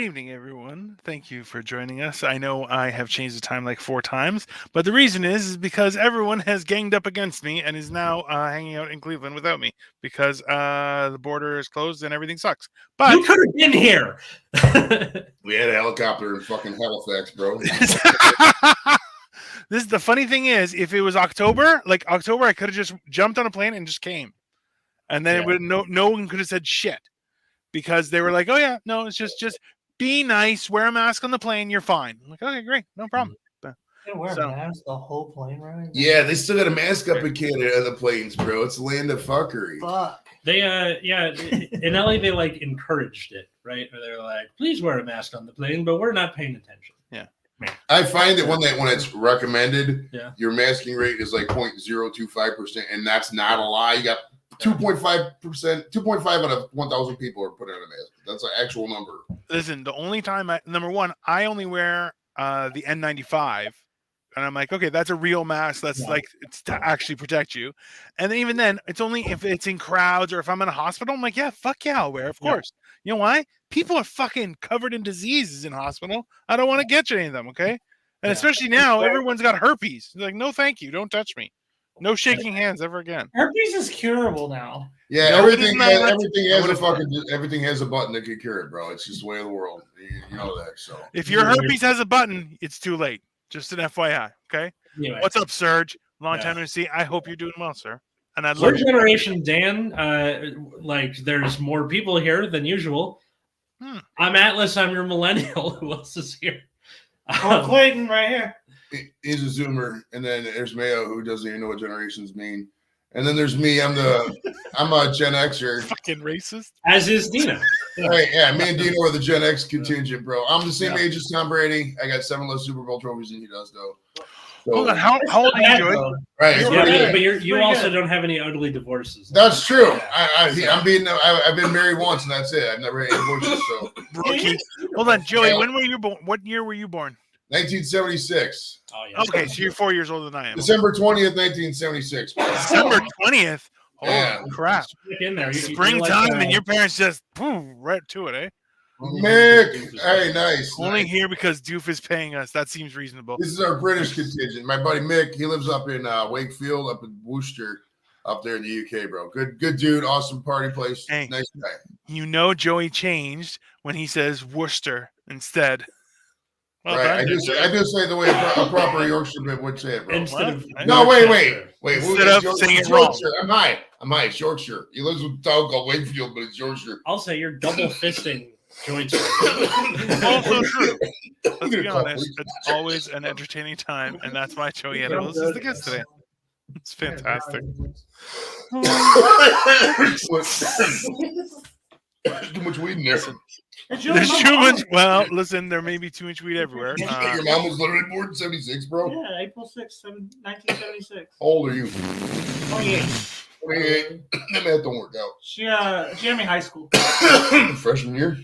evening, everyone. Thank you for joining us. I know I have changed the time like 4 times, but the reason is because everyone has ganged up against me and is now hanging out in Cleveland without me because the border is closed and everything sucks. But you could have been here. We had a helicopter in fucking Halifax, bro. This is the funny thing is, if it was October, I could have just jumped on a plane and just came, and then it would no one could have said shit because they were like, "Oh yeah, no, it's just be nice, wear a mask on the plane, you're fine." I'm like, okay, great, no problem. They wear a mask the whole plane ride? Yeah, they still got a mask up in Canada on the planes, bro. It's the land of fuckery. Fuck. They in LA they like encouraged it, right? Or they're like, please wear a mask on the plane, but we're not paying attention. Yeah. I find that when it's recommended, Yeah. your masking rate is like 0.025%, and that's not a lie. You got 2.5%, 2.5 out of 1,000 people are putting on a mask. That's an actual number. Listen, the only time number one, I only wear the N95. And I'm like, okay, that's a real mask. That's like, it's to actually protect you. And then even then, it's only if it's in crowds or if I'm in a hospital. I'm like, yeah, fuck yeah, I'll wear it, of course. You know why? People are fucking covered in diseases in hospital. I don't want to get any of them, okay? And especially now, everyone's got herpes. They're like, no, thank you. Don't touch me. No shaking hands ever again. Herpes is curable now. Yeah, No, everything has not. everything has a button that can cure it, bro. It's just the way of the world. You know that. So If your herpes has a button, it's too late. Just an FYI, okay? Anyway. What's up, Serge? Long time no see. I hope you're doing well, sir. And I love Your generation, Dan, there's more people here than usual. I'm Atlas. I'm your millennial. Who else is here? Clayton right here. He's a Zoomer, and then there's Mayo, who doesn't even know what generations mean. And then there's me. I'm a Gen Xer. Fucking racist. As is Dina. Right, yeah, me and Dino are the Gen X contingent, bro. I'm the same age as Tom Brady. I got 7 less Super Bowl trophies than he does, though. So, hold on, how old are you, Joey? Right, but you also don't have any ugly divorces. That's true. I've been married once, and that's it. I've never had divorces. So, rookie. Hold on, Joey. When were you born? What year were you born? 1976. Oh yeah. Okay, so you're 4 years older than I am. December 20th, 1976. December 20th. Holy Yeah. crap! In there. Springtime, and your parents just boom right to it, eh? Mick, hey, nice. Only nice. here because Doof is paying us. That seems reasonable. This is our British contingent. My buddy Mick, he lives up in Wakefield, up in Worcester, up there in the UK, bro. Good dude. Awesome party place. Hey, nice guy. You know Joey changed when he says Worcester instead. Well right. I do say the way a proper Yorkshireman would say it, bro. Wait. Instead of saying it wrong. I'm high. Yorkshire. He lives with a town called Wakefield, but it's Yorkshire. I'll say you're double fisting joints. Also true. Let's be honest. It's always an entertaining time, and that's why Joey Animals is the guest today. It's fantastic. Too much weed in there. There's too much. Well, listen, there may be too much weed everywhere. Your mom was literally born in 76, bro? Yeah, April 6th, 1976. How old are you? 28. 28. That math don't work out. She had me high school. Freshman year?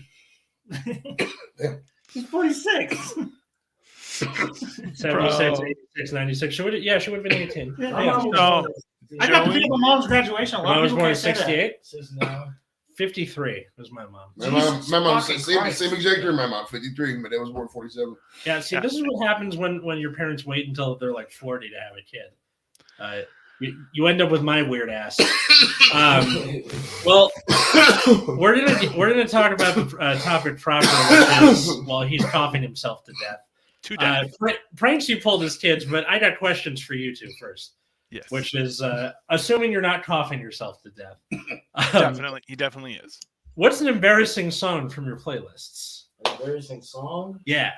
Yeah. She's 46. 76, 86, 96. She would have been 18. Yeah, I got to pick up my mom's graduation. A lot of people born in 68. 53 was my mom. My mom same exact year. My mom 53, but I was born 47. Yeah, see, this is what happens when your parents wait until they're like 40 to have a kid. You end up with my weird ass. Well, we're gonna talk about the topic proper, which is while he's coughing himself to death. Pranks you pulled as kids, but I got questions for you two first. Yes. Which is assuming you're not coughing yourself to death. Definitely, he definitely is. What's an embarrassing song from your playlists? Embarrassing song? Yeah.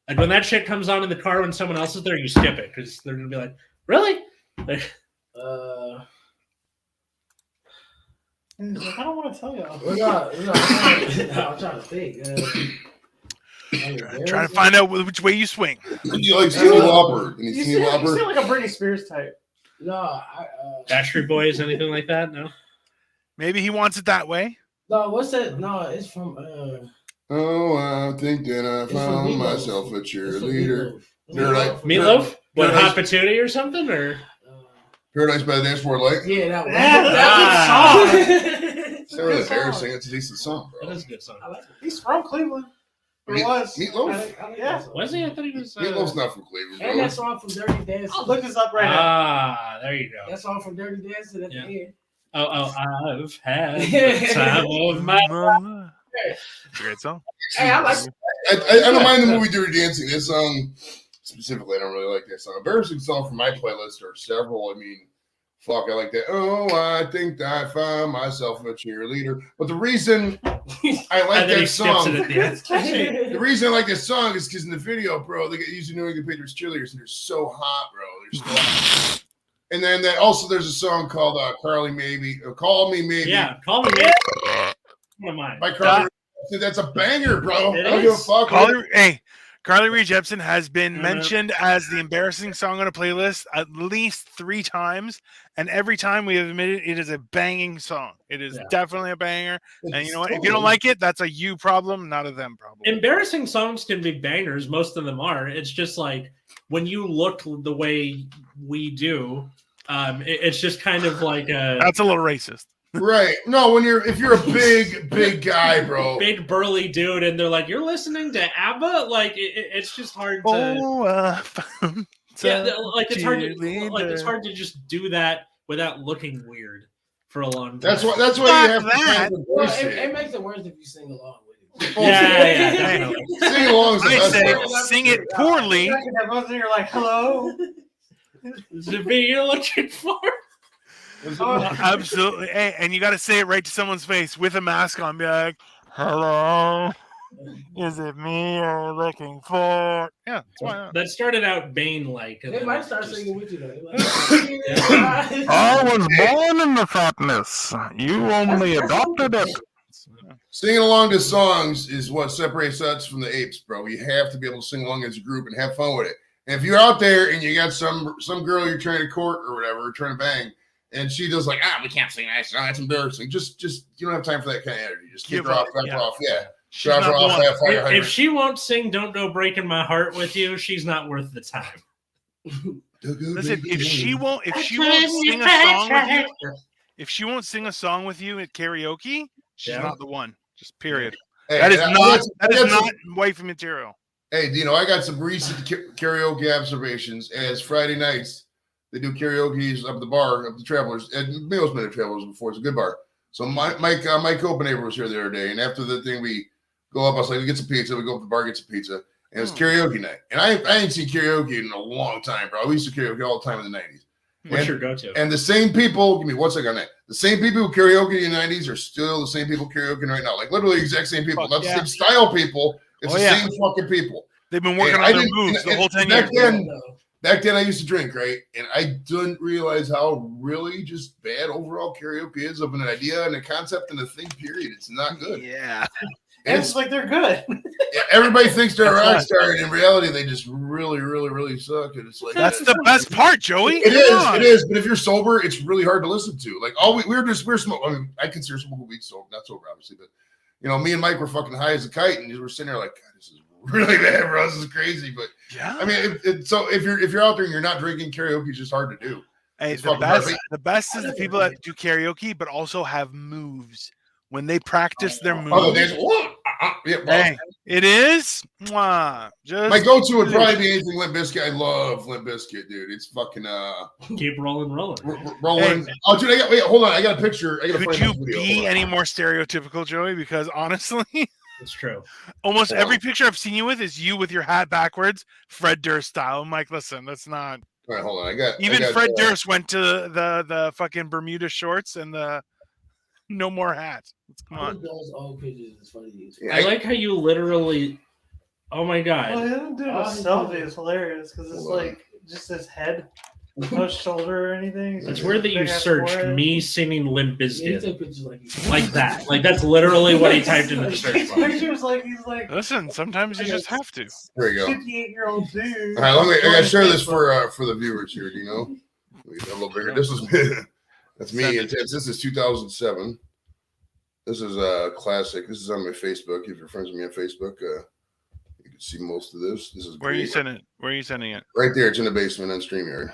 Like when that shit comes on in the car when someone else is there, you skip it because they're gonna be like, "Really?" I don't want to tell you. I'm trying to think. Trying to find out which way you swing. You like Stevie Whopper? You seem like a Britney Spears type. No, Backstreet Boys, anything like that? No. Maybe he wants it that way. No, what's that? No, it's from. Oh, I think that I found myself a cheerleader. Meatloaf? What, Hot Patootie or something? Or Paradise by the Dance Floor Light? Yeah, that one. That's a song. It's not really embarrassing. It's a decent song, That bro. is a good song. I like it. He's from Cleveland. Or was. Meatloaf? I like Yeah. that song. Was he? I thought he was. Meatloaf's not from Cleveland, And bro. that song from Dirty Dancing. I'll look this up right now. Ah, there you go. That song from Dirty Dancing at Yeah. the end. Oh, I've had the time of my. It's a great song. Hey, I like I don't mind the movie Dirty Dancing. This song specifically, I don't really like that song. Embarrassing song from my playlist are several. I mean, fuck, I like that. Oh, I think I found myself a cheerleader. But the reason I like And then he that skips song, it at the end. It's catchy. the reason I like this song is because in the video, bro, they get used to New England Patriots cheerleaders, and they're so hot, bro. They're so hot. And then also there's a song called Carly Maybe, Call Me Maybe. Yeah, call me man. One of mine. By Carly. That's a banger, bro. It I don't give a is. fuck. Carly Rae Jepsen has been Mhm. mentioned as the embarrassing song on a playlist at least 3 times, and every time we have admitted it is a banging song. It is Yeah. definitely a banger. And you know what? If you don't like it, that's a you problem, not a them problem. Embarrassing songs can be bangers. Most of them are. It's just like when you look the way we do, it's just kind of like a That's a little racist. Right. No, if you're a big guy, bro. big burly dude, and they're like, "You're listening to ABBA." Like it's just hard to. Yeah, like it's hard to just do that without looking weird for a long time. That's why you Fuck have to that. kind of Well, voice it it. makes it worse if you sing along with it. Yeah, definitely. Sing along is the I best say part. sing it poorly. That buzz, and you're like, hello. Is it me you're looking for? Absolutely. Hey, and you got to say it right to someone's face with a mask on. Be like, hello. Is it me you're looking for? Yeah, why not? That started out Bane-like. and They then might it start just- singing with you though. I was born in the fatness. You only adopted it. Singing along to songs is what separates us from the apes, bro. You have to be able to sing along as a group and have fun with it. And if you're out there and you got some girl you're trying to court or whatever, trying to bang, and she does like, we can't sing that song. That's embarrassing. Just you don't have time for that kind of energy. Just kick Give her off, up, drop yeah. her off. Yeah. She's Drop not her the off one. that fire If hydrant. she won't sing "Don't Go Breaking My Heart" with you, she's not worth the time. Listen, if she won't sing a song with you, if she won't sing a song with you at karaoke, she's Yeah. not the one. Just period. Hey, That is I not got some- not wifey material. Hey, Dino, I got some recent karaoke observations. As Friday nights, they do karaoke's up the bar, up the Travelers. And Mayo's been at Travelers before. It's a good bar. So Mike Copenhaver was here the other day, and after the thing, we go up. I was like, we get some pizza. We go up to the bar, get some pizza, and it's karaoke night. And I ain't seen karaoke in a long time, bro. We used to karaoke all the time in the 90s. What's And- your go-to? And the same people, give me 1 second on that. The same people who karaoke in the 90s are still the same people karaoke right now. Like literally the exact same people. Fuck Not yeah. the same style people. It's Oh, the yeah. same fucking people. They've been working And on I their didn't- moves the and- whole 10 and years. back then- Back then I used to drink, right? And I didn't realize how really just bad overall karaoke is of an idea and a concept and a thing, period. It's not good. Yeah. And It's like they're good. everybody thinks they're a That's rock right. star, and in reality, they just really, really, really suck. And it's like That's the best part, Joey. It Come on. is. But if you're sober, it's really hard to listen to. Like we're smoking. I mean, I consider smoking weed sober, not sober, obviously, but me and Mike were fucking high as a kite, and we're sitting there like, God, this is really bad, bro. This is crazy. But Yeah. I mean, so if you're out there and you're not drinking, karaoke is just hard to do. Hey, It's the fucking best, hard. the best is the people that do karaoke, but also have moves. When they practice their moves. Oh, there's yeah, bro. Hey, it is. Mwah, just My go-to would probably be anything Limp Bizkit. I love Limp Bizkit, dude. It's fucking Keep rolling. rolling. Oh, dude, wait, hold on. I got a picture. I got to Could find you this video. be Hold on. any more stereotypical, Joey? Because honestly, It's true. almost Yeah. every picture I've seen you with is you with your hat backwards, Fred Durst style. I'm like, listen, that's not. All right, hold on. I got Fred Durst went to the fucking Bermuda shorts and the no more hat. Let's come on. Those old pictures is funny. Yeah, I like how you literally. Oh my Well, god! him doing a selfie is hilarious because it's like just his head, no shoulder or anything. It's It's just weird that you big-ass searched forehead. me singing Limp Yeah, he Bizkit took pictures like that. Like that's literally what he typed in the search His bar. pictures like he's like Listen, sometimes you just have to. There you go. 58-year-old dude. All right, I gotta share this for the viewers here. Do you know? Wait, a little bigger. This is that's me. This is 2007. This is a classic. This is on my Facebook. If you're friends with me on Facebook, you can see most of this. This is Where are you great. sending it? Where are you sending it? Right there. It's in the basement on StreamYard.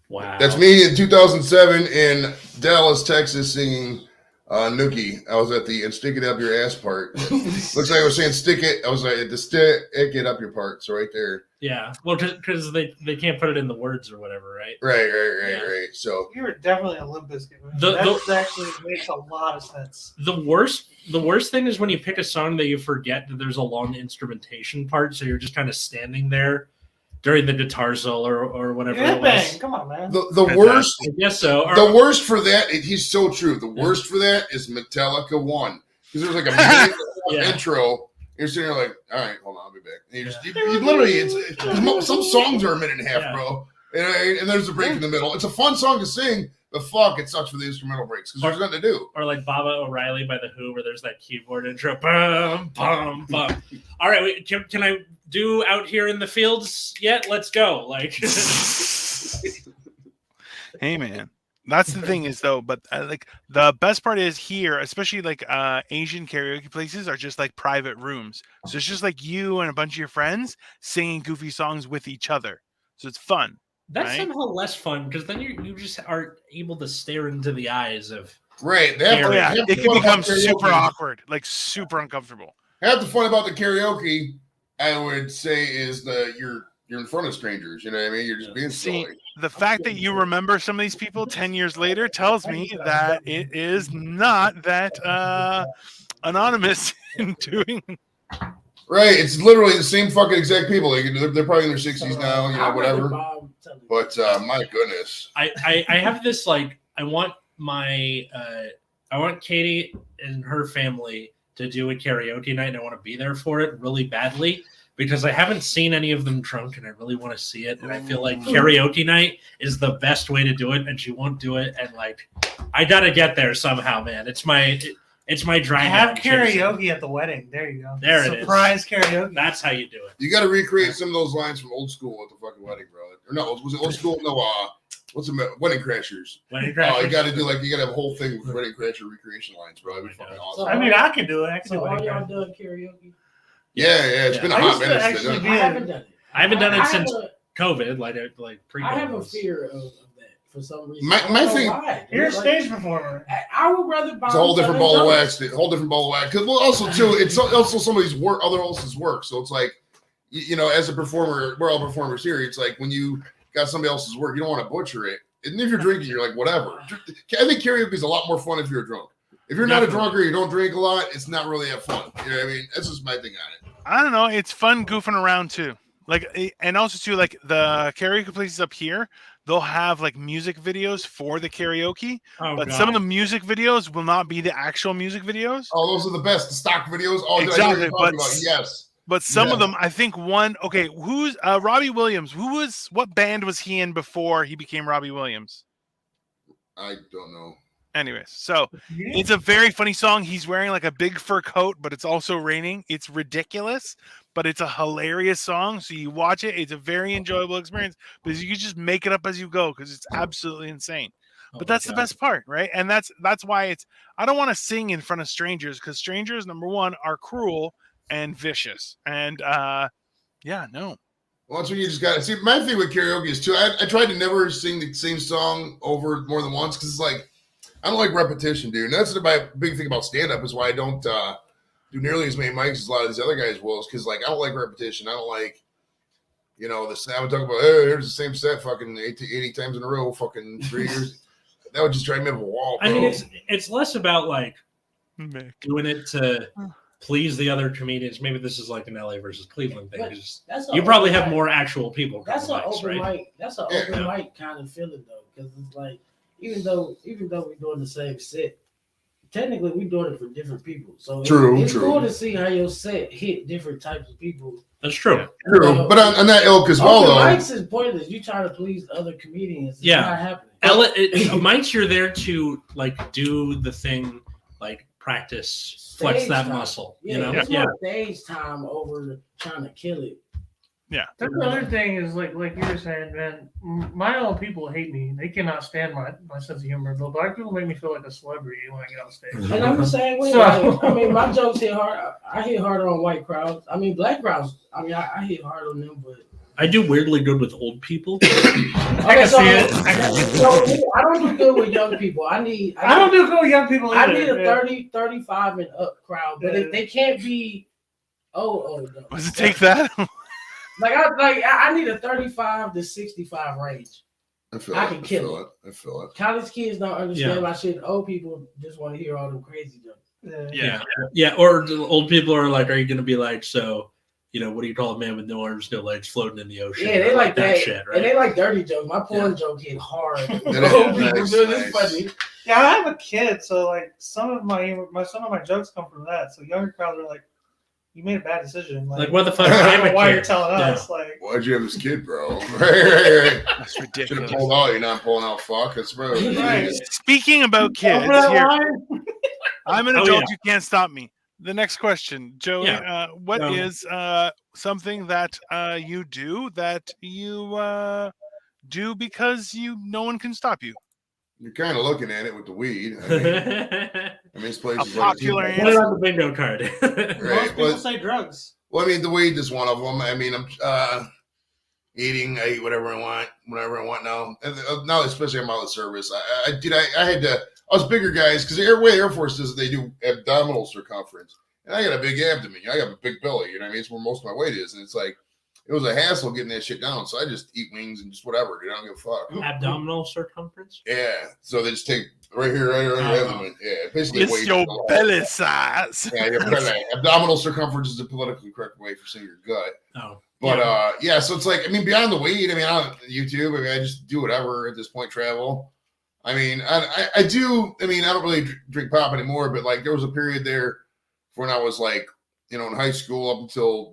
Wow. That's me in 2007 in Dallas, Texas, singing Nookie. I was at the and stick it up your ass part. Looks like I was saying stick it. I was like, the stick it up your part. So right there. Yeah. Well, because they can't put it in the words or whatever, right? Right. So You were definitely a Limp Bizkit. Man. The- That actually makes a lot of sense. The worst thing is when you pick a song that you forget that there's a long instrumentation part, so you're just kind of standing there during the guitar solo or whatever it was. Headbang. Come on, man. the worst. I guess so. Or- The worst for that, he's so true. The worst for that is Metallica 1. Because there's like a minute Yeah. intro. You're sitting there like, all right, hold on, I'll be back. And you literally, some songs are a minute and a half, Yeah. bro. And there's a break in the middle. It's a fun song to sing, but fuck, it sucks for the instrumental breaks because there's nothing to do. Or like Baba O'Reilly by The Who, where there's that keyboard intro. Bum, bum, bum. All right, wait, can I do Out Here in the Fields yet? Let's go. Like, Hey man, that's the thing is though. But like the best part is here, especially like Asian karaoke places are just like private rooms. So it's just like you and a bunch of your friends singing goofy songs with each other. So it's fun. that's Right? somehow less fun because then you just aren't able to stare into the eyes of. Right. They have Oh to- yeah, half it the can fun become about karaoke- super awkward, like super uncomfortable. Half the fun about the karaoke, I would say, is you're in front of strangers. You know what I mean? You're just being See, silly. the fact that you remember some of these people 10 years later tells me that it is not that anonymous in doing. Right. It's literally the same fucking exact people. Like, they're probably in their 60s now, you know, whatever. But my goodness. I have this like I want Katie and her family to do a karaoke night and I want to be there for it really badly because I haven't seen any of them drunk and I really want to see it and I feel like karaoke night is the best way to do it and she won't do it and like I gotta get there somehow, man. It's my dry Have down chase. karaoke at the wedding. There you go. There it is. Surprise karaoke. That's how you do it. You got to recreate some of those lines from Old School at the fucking wedding, bro. Or no, was it Old School? No, what's the Wedding Crashers? Wedding Oh, Crashers. you got to do like you got to have a whole thing with Wedding Crasher recreation lines, bro. That'd be fucking awesome. I mean, I could do it. Actually, So all wedding y'all crashers. done karaoke? Yeah, it's Yeah. been a I hot used to minute. actually since be- then. I haven't done it. I haven't done it I since have a- COVID, like pre. I have a fear of that for some reason. My I don't know thing- why. You're a Like, stage performer. I would rather buy It's a whole different ball of something wax. Whole different ball of wax. Because also too, it's also somebody's work, other else's work. So it's like, you know, as a performer, we're all performers here. It's like when you got somebody else's work, you don't want to butcher it. And if you're drinking, you're like, whatever. I think karaoke is a lot more fun if you're drunk. If you're not a drunk or you don't drink a lot, it's not really that fun. You know what I mean? That's just my thing on it. I don't know. It's fun goofing around too. Like, and also too, like the karaoke places up here, they'll have like music videos for the karaoke, Oh, but God. some of the music videos will not be the actual music videos. Oh, those are the best. The stock videos. Oh, did I hear Exactly, what you're talking but- about? Yes. But some of Yeah. them, I think one. Okay, who's Robbie Williams? What band was he in before he became Robbie Williams? I don't know. Anyways, so it's a very funny song. He's wearing like a big fur coat, but it's also raining. It's ridiculous, but it's a hilarious song. So you watch it; it's a very enjoyable experience because you can just make it up as you go because it's absolutely insane. Oh But my that's the God. best part, right? And that's why it's. I don't want to sing in front of strangers because strangers, number one, are cruel and vicious, and yeah, no. Well, that's when you just got to see. My thing with karaoke is too. I tried to never sing the same song over more than once because it's like I don't like repetition, dude. And that's my big thing about stand up is why I don't do nearly as many mics as a lot of these other guys will. Is because like I don't like repetition. I don't like this. I would talk about hey, here's the same set fucking 80 times in a row, fucking 3 years. That would just drive me up a wall. Bro. I mean, it's less about like doing it to please the other comedians. Maybe this is like an LA versus Cleveland thing. But 'Cause That's you a probably open have mic. more actual people. That's an coming open right? mic. That's an Yeah. open mic kind of feeling though, because it's like even though we're doing the same set, technically we're doing it for different people. So it's cool to see how your set hit different types of people. That's true. True, but on that ilk as well, Open though. mics is pointless. You try to please other comedians. It's Yeah. not happening. Mics, you're there to like do the thing, like practice, flex Stage that time. muscle. Yeah, You know, it's more stage time over trying to kill it. Yeah. That's the other thing is like you were saying, man. My own people hate me. They cannot stand my sense of humor. But black people make me feel like a celebrity when I get on stage. And I'm the same way. So- Like, I mean, my jokes hit hard. I hit harder on white crowds. I mean, black crowds. I mean, I hit hard on them, but I do weirdly good with old people. Okay, so, see it. so I don't do good with young people. I don't do good with young people I either. need a yeah. 30, 35 and up crowd, but they can't be. No. Does it take that? I need a 35 to 65 range. I feel I it. can kill it. I feel it. College kids don't understand Yeah. my shit. Old people just want to hear all them crazy jokes. Yeah. Or the old people are like, are you going to be like, so, what do you call a man with no arms, no legs floating in the ocean? Yeah, they Or like that shit, right? and they like dirty jokes. My porn joke hit hard. is Old people nice, do this nice. funny. Yeah, I have a kid, so like some of my jokes come from that. So younger crowds are like, "You made a bad decision." Like, what the fuck? I I'm don't know a why kid. you're telling Yeah. us. Like, Why'd you have this kid, bro? Right. That's Should have ridiculous. pulled out. You're not pulling out. Fuck. That's bro. Right. Speaking about kids, over that here, line. I'm an Oh, adult. yeah. You can't stop me. The next question, Joey. Yeah. What is something that you do that you do because no one can stop you? You're kind of looking at it with the weed. I mean, this place A is popular like, Put it on the bingo card. Right. Most people Well, say drugs. well, I mean, the weed is one of them. I mean, I'm eating. I eat whatever I want now. And now, especially I'm out of service. I had to. Us bigger guys, because the Air Force does. They do abdominal circumference, and I got a big abdomen. I got a big belly. You know what I mean? It's where most of my weight is, and it's like it was a hassle getting that shit down. So I just eat wings and just whatever. Dude, I don't give a fuck. Abdominal circumference? Yeah. So they just take right here, right on your abdomen. Yeah. Basically, It's weight. your belly size. Yeah, your belly. Abdominal circumference is the politically correct way for saying your gut. Oh. But yeah, so it's like, I mean, beyond the weed, I mean, on YouTube, I mean, I just do whatever at this point, travel. I mean, I do, I mean, I don't really drink pop anymore, but like there was a period there when I was like, in high school up until,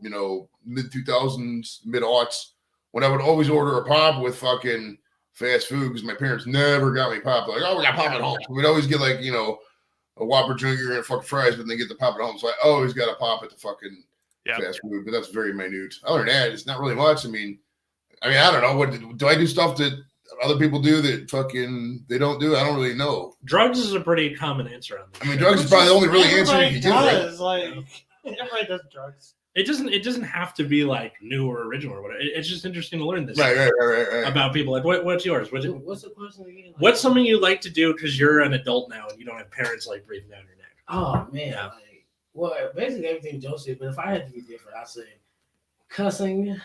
mid 2000s, mid aughts, when I would always order a pop with fucking fast food because my parents never got me pop. They're like, oh, we got pop at home. So we'd always get like, a Whopper Junior and fucking fries, but then they get the pop at home. So I always got a pop at the fucking fast food, but that's very minute. Other than that, it's not really much. I mean, I don't know. What do I do stuff that other people do that fucking they don't do? I don't really know. Drugs is a pretty common answer on this. I mean, drugs is probably the only really answer you can do. Right? Does, everybody does drugs. It doesn't have to be like new or original or whatever. It's just interesting to learn this Right. about people. Like, what's yours? What's the question again? what's something you like to do because you're an adult now and you don't have parents like breathing down your neck? Oh man, Yeah. well, basically everything Joe said. But if I had to be different, I'd say cussing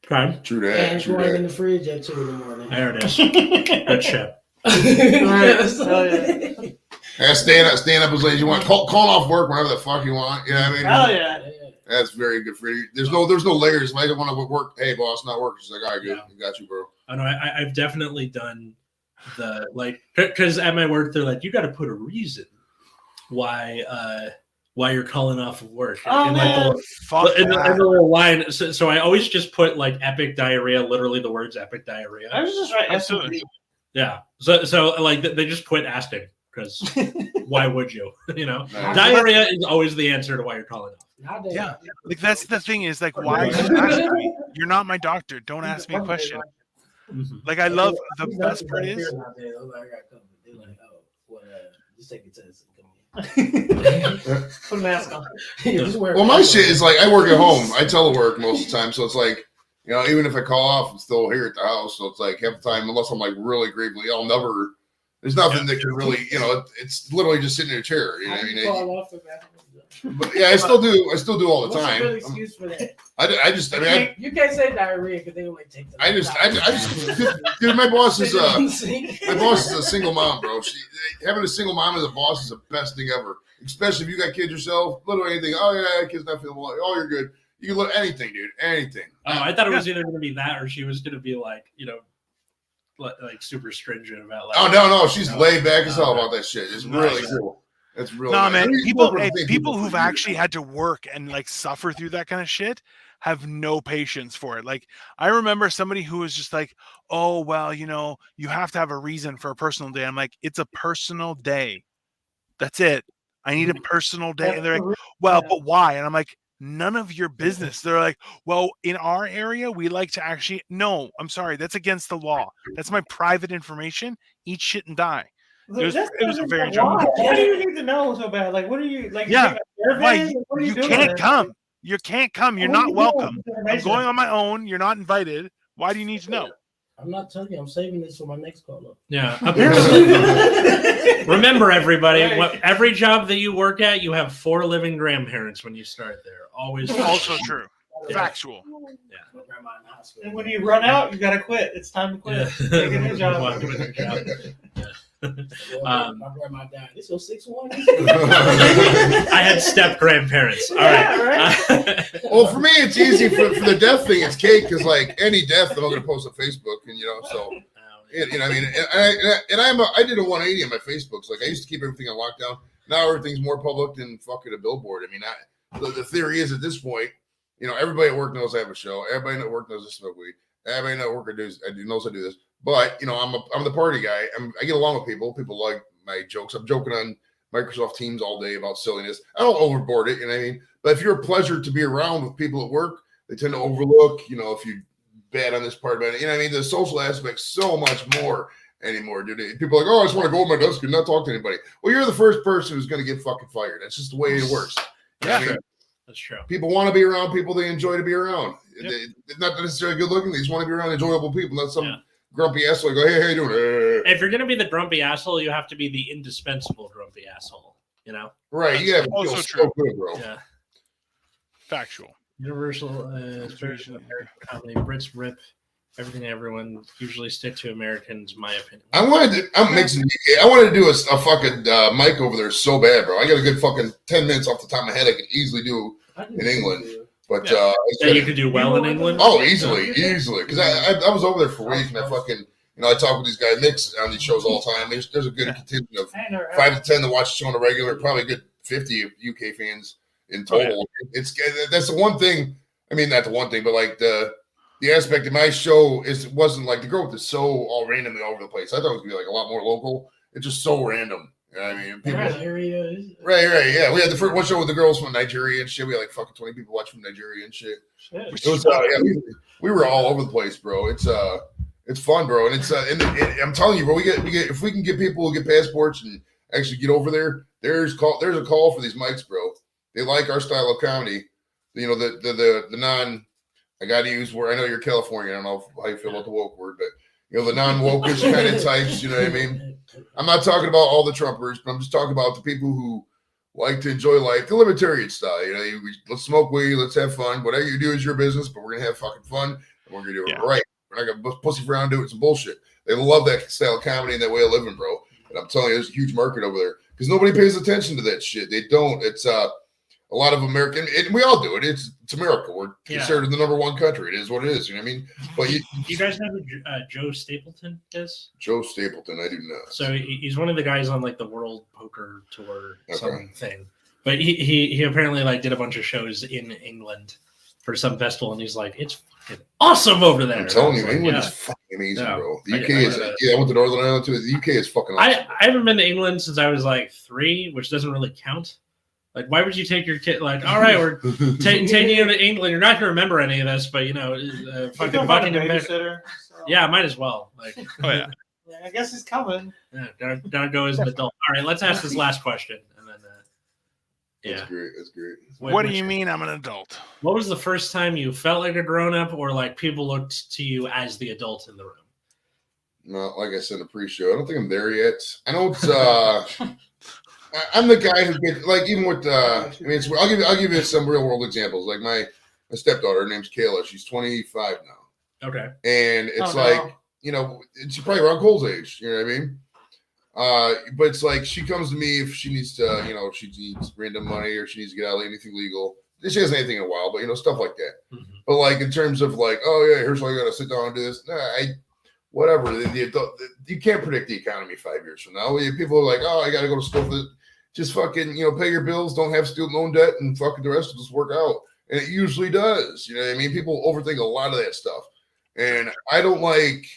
Okay. True that. and True going in that. the fridge at 2 a.m. There it is. Good shit. Yes. Oh, yeah. Yeah, stand up as late as you want. Call off work whenever the fuck you want. You know what I mean? Hell yeah. That's very good for you. There's no layers. If I don't want to work, hey boss, not working. She's like, all right, good. Yeah. I got you, bro. I know. I've definitely done the because at my work they're like, you got to put a reason why you're calling off of work. Oh, in man. Fuck in the that. little line. So I always just put like epic diarrhea, literally the words epic diarrhea. I was just right. Absolutely. Yeah. So like they just quit asking because why would you? Nice. Diarrhea is always the answer to why you're calling off. Nowadays, Yeah. Like that's the thing is like, why are you asking me? You're not my doctor. Don't ask me a question. Like I love the best part is They're like, oh, well, just take a test and come in. Put a mask on. Just wear a Well, my mask. shit is like I work at home. I telework most of the time, so it's like even if I call off, I'm still here at the house. So it's like half the time, unless I'm like really gravely ill, never. There's nothing that can really, it's literally just sitting in a chair. You know what I I mean? call off the bathroom. But yeah, I still do all the What's a time. good excuse for that? I mean, You can't say diarrhea because they don't like take the. I just, dude, my boss is a single mom, bro. Having a single mom as a boss is the best thing ever. Especially if you got kids yourself, literally anything. Oh yeah, kid's not feeling well. Oh, you're good. You can look anything, dude. Anything. Oh, I thought it was either going to be that or she was going to be like, like super stringent about like. Oh no, she's laid back as hell about that shit. It's really Nice. cool. It's really no, nice. man. I mean, People for who've years. actually had to work and like suffer through that kind of shit have no patience for it. Like I remember somebody who was just like, "Oh well, you have to have a reason for a personal day." I'm like, "It's a personal day. That's it. I need a personal day." And they're like, "Well, but why?" And I'm like, "None of your business." They're like, "Well, in our area, we like to actually." No, I'm sorry. That's against the law. That's my private information. Eat shit and die. It was a very Why? joke. What do you need to know so bad? Like, what are you like? Yeah. You Why? You can't come. You can't come. You're What are not you welcome. doing? I'm going on my own. You're not invited. Why do you need to know? I'm not telling you. I'm saving this for my next call up. Yeah. Remember, everybody, every job that you work at, you have 4 living grandparents when you start there. Always. Also true. Yeah. Factual. Yeah. My grandma in the hospital. And when you run out, you gotta quit. It's time to quit. Take a new job. Well, do a new job. My grandma died. This was 6'1". I had step grandparents. All right. Yeah, Well, for me, it's easy for the death thing. It's cake because like any death, I'm going to post on Facebook, and so. You know, I mean, I did a 180 on my Facebooks. Like I used to keep everything on lockdown. Now everything's more public than fucking a billboard. I mean, the theory is at this point, everybody at work knows I have a show. Everybody at work knows I smoke weed. Everybody at work knows I do this. But I'm the party guy. I get along with people. People like my jokes. I'm joking on Microsoft Teams all day about silliness. I don't overboard it. You know what I mean? But if you're a pleasure to be around with people at work, they tend to overlook. If you bad on this part about it. You know what I mean? The social aspect's so much more anymore, dude. People are like, oh, I just want to go on my desk and not talk to anybody. Well, you're the first person who's going to get fucking fired. That's just the way it works. You know what I mean? That's true. People want to be around people they enjoy to be around. Yep. They're not necessarily good looking. They just want to be around enjoyable people, not some grumpy asshole. Go, hey, how you doing? If you're going to be the grumpy asshole, you have to be the indispensable grumpy asshole, Right. Yeah. Also So true. good, bro. Yeah. Factual. Universal Spirit of American comedy. Brits rip everything everyone usually stick to Americans, my opinion. I'm mixing UK. I wanted to do a fucking mic over there so bad, bro. I got a good fucking 10 minutes off the top of my head I could easily do in England. But Yeah, you could do well in England. Oh, easily. Because I was over there for a week and I fucking, I talk with these guys, Nick's on these shows all the time. There's a good contingent of 5 to 10 that watch the show on a regular, probably a good 50 UK fans in total. That's the one thing. I mean, not the one thing, but like the aspect of my show wasn't like the growth is so all randomly all over the place. I thought it was gonna be like a lot more local. It's just so random. You know what I mean? People, right. Yeah, we had the first one show with the girls from Nigeria and shit. We had like fucking 20 people watching from Nigeria and shit. It was we were all over the place, bro. It's fun, bro, and it's and I'm telling you, bro, we get if we can get people to get passports and actually get over there. There's a call for these mics, bro. They like our style of comedy. The non. I got to use where I know you're California. I don't know how you feel about the woke word, but the non-wokish kind of types. You know what I mean? I'm not talking about all the Trumpers, but I'm just talking about the people who like to enjoy life, the libertarian style. Let's smoke weed, let's have fun. Whatever you do is your business, but we're gonna have fucking fun and we're gonna do it right. We're not gonna pussy around doing some bullshit. They love that style of comedy and that way of living, bro. And I'm telling you, there's a huge market over there because nobody pays attention to that shit. They don't. It's a lot of American, and we all do it. It's America. We're considered the #1 country. It is what it is. You know what I mean? But you guys know who Joe Stapleton is? Joe Stapleton, I do not. So he's one of the guys on like the World Poker Tour thing. But he apparently like did a bunch of shows in England for some festival, and he's like, it's fucking awesome over there. I'm telling you, England is fucking amazing, bro. The UK is. I went to Northern Ireland too. The UK is fucking awesome. I haven't been to England since I was like 3, which doesn't really count. Like, why would you take your kid? Like, all right, we're taking you to England. You're not going to remember any of this, but fucking Buckingham. So. Yeah, might as well. Like, Oh yeah. Yeah, I guess it's coming. Yeah, gotta go as an adult. All right, let's ask this last question, and then That's great. What do you mean I'm an adult? What was the first time you felt like a grown up, or like people looked to you as the adult in the room? No, like I said in the pre-show, I don't think I'm there yet. I don't. I'm the guy who gets like even with I'll give you some real world examples. Like my stepdaughter, her name's Kayla. She's 25 now. Okay. And it's she's probably around Cole's age. You know what I mean? But it's like she comes to me if she needs to, she needs random money or she needs to get out of anything legal. She hasn't anything in a while, but stuff like that. Mm-hmm. But like in terms of like, oh yeah, here's why you got to sit down and do this. Whatever. You can't predict the economy 5 years from now. People are like, oh, I got to go to school for this. Just fucking, pay your bills, don't have student loan debt, and fucking the rest will just work out. And it usually does. You know what I mean? People overthink a lot of that stuff. And I don't like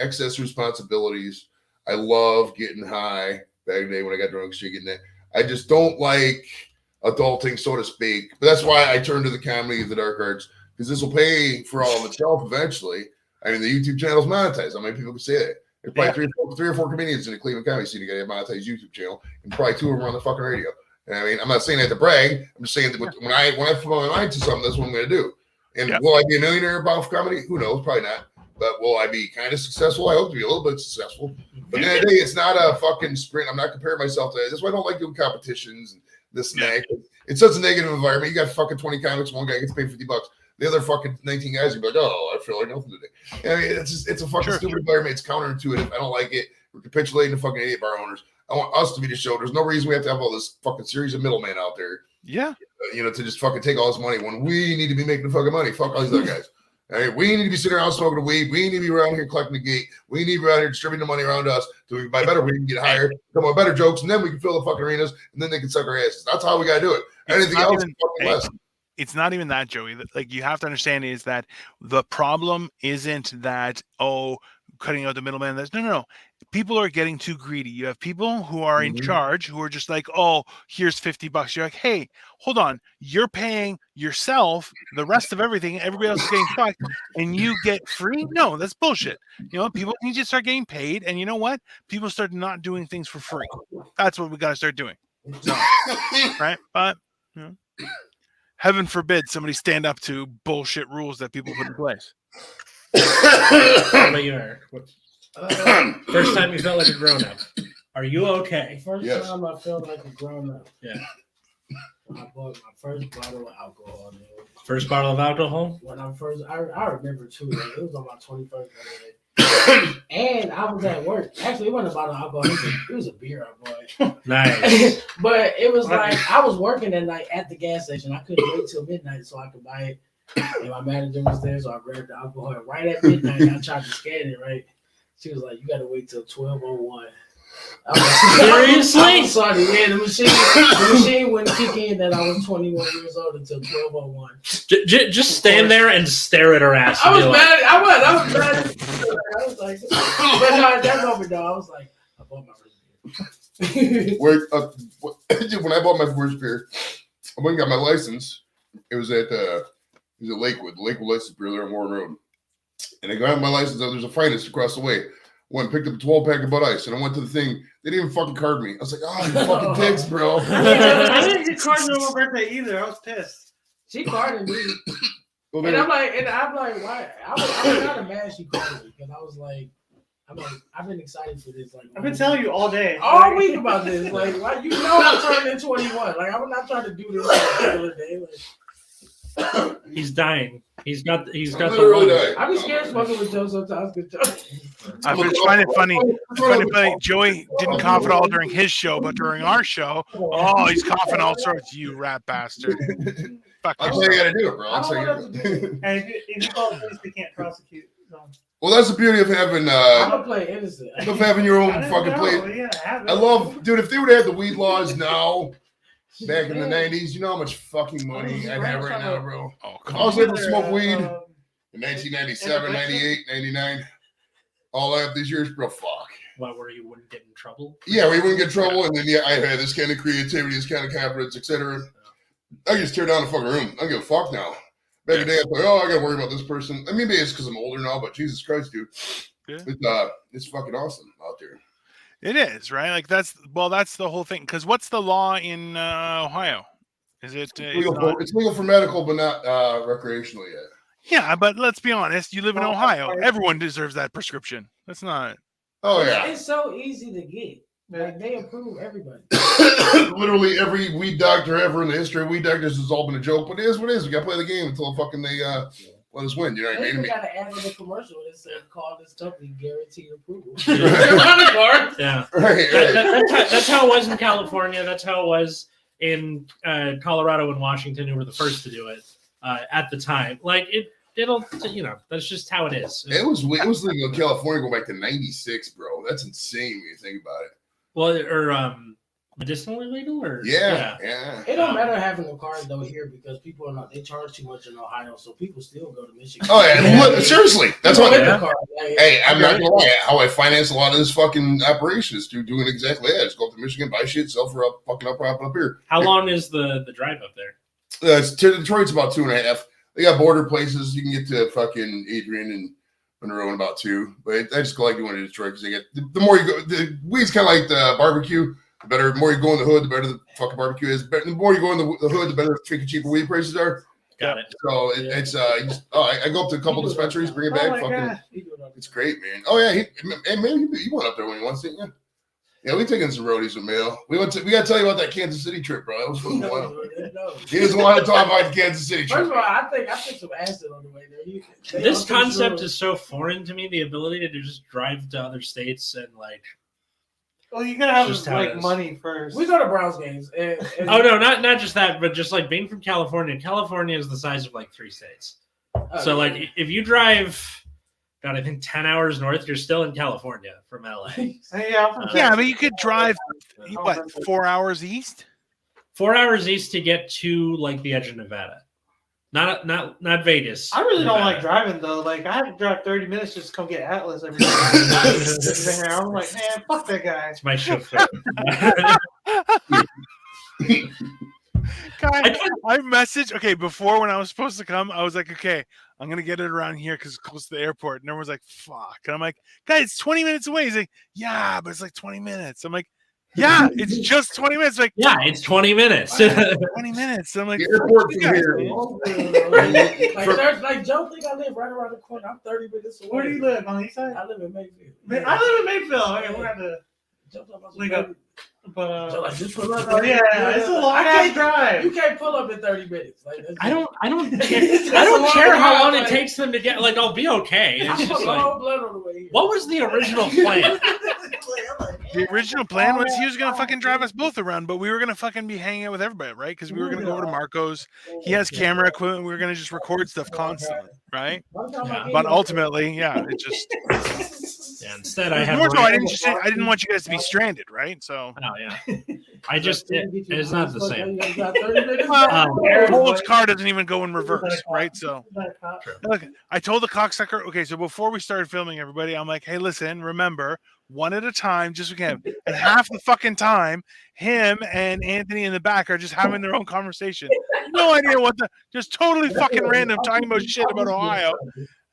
excess responsibilities. I love getting high. Back in the day when I got drunk, getting that. I just don't like adulting, so to speak. But that's why I turned to the comedy of the dark arts, because this will pay for all of itself eventually. I mean, the YouTube channel's monetized. How many people can say that? There's probably three or four comedians in the Cleveland comedy scene that got a monetized YouTube channel, and probably 2 of them are on the fucking radio. I mean, I'm not saying that to brag. I'm just saying that when I put my mind to something, that's what I'm going to do. And Yep. will I be a millionaire about comedy? Who knows? Probably not. But will I be kind of successful? I hope to be a little bit successful. But at the end of the day, it's not a fucking sprint. I'm not comparing myself to that. That's why I don't like doing competitions and this and that. It's such a negative environment. You got fucking 20 comics. One guy gets paid $50. The other fucking 19 guys are like, oh, I feel like nothing today. I mean, it's a fucking stupid environment. It's counterintuitive. I don't like it. We're capitulating to fucking 8 bar owners. I want us to be the show. There's no reason we have to have all this fucking series of middlemen out there. Yeah. To just fucking take all this money when we need to be making the fucking money. Fuck all these other guys. All right, we need to be sitting around smoking the weed. We need to be around here collecting the gate. We need to be around here distributing the money around us so we can buy better. We can get higher, come up with better jokes, and then we can fill the fucking arenas, and then they can suck our asses. That's how we got to do it. Anything else is fucking less. It's not even that, Joey. Like, you have to understand is that the problem isn't that, cutting out the middleman. No. People are getting too greedy. You have people who are in charge who are just like, oh, here's $50. You're like, hey, hold on. You're paying yourself the rest of everything. Everybody else is getting fucked, and you get free? No, that's bullshit. People need to start getting paid. And you know what? People start not doing things for free. That's what we got to start doing. So, right? But, heaven forbid somebody stand up to bullshit rules that people put in place. What about you, Eric? First time you felt like a grown-up. Are you okay? First time I felt like a grown-up. Yeah. When I bought my first bottle of alcohol. First bottle of alcohol? When I remember too. It was on my 21st birthday. And I was at work. Actually, it wasn't a bottle of alcohol. It was a beer I bought. Nice. But it was like I was working that night at the gas station. I couldn't wait till midnight so I could buy it. And my manager was there, so I grabbed the alcohol. And right at midnight, I tried to scan it, right? She was like, you got to wait till 12:01. Seriously? I'm sorry. Yeah, the machine wouldn't kick in that I was 21 years old until 12:01. Just stand there and stare at her ass. I was mad. I was mad. I was like, but no, at that moment, though, I was like, I bought my first beer. When I bought my first beer, I went and got my license. It was at Lakewood. The Lakewood license beer there on Warren Road. And I got my license. There's a finest across the way. Went and picked up a 12-pack of Bud Ice, and I went to the thing. They didn't even fucking card me. I was like, oh, you fucking dicks, bro. I didn't get carded on my birthday either. I was pissed. She carded me. Well, and I'm like, why? I was kind of mad she carded me because I was like, I've been excited for this. Like, I've been telling you all day. All week about this. Like, why I'm turning 21. Like, I'm not trying to do this on a particular day. Like, he's dying. He's got literally dying. I be scared smoking with Joe sometimes. I find it funny. Joey didn't cough at all during his show, but during our show, he's coughing all sorts. You rat bastard. Fuck That's how you got to do it, bro. I don't want to do it. And if you call the police, they can't prosecute. So. Well, that's the beauty of having I'm gonna play innocent. of having your own fucking place. I love, dude. If they would have the weed laws now, back in the 90s, you know how much fucking money I'd have right now, bro. Oh, I was able to smoke weed in 1997, 98, 99. All I have these years, bro. Fuck. What, where you wouldn't get in trouble? Yeah, we wouldn't get in trouble, and then I had this kind of creativity, this kind of confidence, etc. I just tear down the fucking room. I don't give a fuck now. Back in the day, I thought, I gotta worry about this person. I mean, maybe it's because I'm older now, but Jesus Christ, dude, it's fucking awesome out there. It is, right? Like that's the whole thing. Because what's the law in Ohio? Is it it's legal for medical, but not recreational yet. Yeah, but let's be honest. You live in Ohio. Everyone deserves that prescription. That's not. Oh yeah, it's so easy to get. Like they approve everybody. Literally every weed doctor ever in the history of weed doctors has all been a joke. But it is what it is. We gotta play the game until fucking they let us win. You know what I mean? We gotta add in the commercial that said, "Call this company, guaranteed approval." Yeah, right. That's how it was in California. That's how it was in Colorado and Washington, who were the first to do it at the time. Like it'll that's just how it is. It was legal in California going back to '96, bro. That's insane when you think about it. Well, or medicinally legal, or yeah. It don't matter having a card though here because people are not. They charge too much in Ohio, so people still go to Michigan. Oh yeah, seriously, that's what. Hey, I'm not gonna lie. How I finance a lot of this fucking operation is through doing exactly that. Just go up to Michigan, buy shit, sell for up here. How long is the drive up there? To Detroit's about 2.5. They got border places. You can get to fucking Adrian and Monroe in about 2. But I just like going to Detroit because they get the more you go. The weed's kind of like the barbecue. The more you go in the hood, the better the fucking barbecue is. The more you go in the hood, the better the freaking cheaper weed prices are. Got it. So it's I go up to a couple dispensaries, bring it back. my Fucking, God. it's great, man. Oh yeah, maybe he went up there when he wants, didn't you? Yeah, we taking some roadies with Mayo. We got to tell you about that Kansas City trip, bro. That was fun. He doesn't want to talk about the Kansas City trip. First of all, I think some acid on the way there. This concept is so foreign to me. The ability to just drive to other states and like. Well, you gotta have Just how it like is. money first. We go to Browns games. And Oh no, not just that, but just like being from California. California is the size of like 3 states. So like if you drive, God, I think 10 hours north, you're still in California from LA. Yeah, I'm from Yeah, Texas. but you could drive what 4 hours east. 4 hours east to get to like the edge of Nevada. Not Vegas. I really don't Nevada. like driving though. Like I have to drive 30 minutes just to come get Atlas every day. I'm like, man, fuck that guy. It's my chauffeur. Guy, I messaged before when I was supposed to come, I was like, okay, I'm gonna get it around here because it's close to the airport. And everyone's like, fuck. And I'm like, guys, it's 20 minutes away. He's like, yeah, but it's like 20 minutes. I'm like, yeah, it's just 20 minutes. Like, Yeah, it's 20 minutes. 20 minutes. I'm like, The airport you from guys, here. man. like Joe think I live right around the corner. I'm 30 minutes away. Where do you live? On the east side? I live in Mayfield. Man, I live in Mayfield. Okay, we're gonna Joe talking about link some up. But Joe, like, just pull up. oh, yeah, it's a long ass drive. You can't pull up in 30 minutes. Like, I don't It's care a how long long it drive. takes them to get. Like, I'll be okay. It's I just put like, low blood on the way here. what was the original plan? The original plan was he was gonna fucking drive us both around, but we were gonna fucking be hanging out with everybody, right? Because we were gonna go over to Marco's. He has camera equipment. We were gonna just record stuff constantly, right? But ultimately, yeah, it just. Yeah, instead, I have. More so, I didn't want you guys to be stranded, right? So. Oh yeah, I just it's not the same. Cole's car doesn't even go in reverse, right? So, look, I told the cocksucker, okay, so before we started filming everybody, I'm like, hey, listen, remember, one at a time, just we can. And half the fucking time, him and Anthony in the back are just having their own conversation. No idea what just totally fucking random talking about shit about Ohio.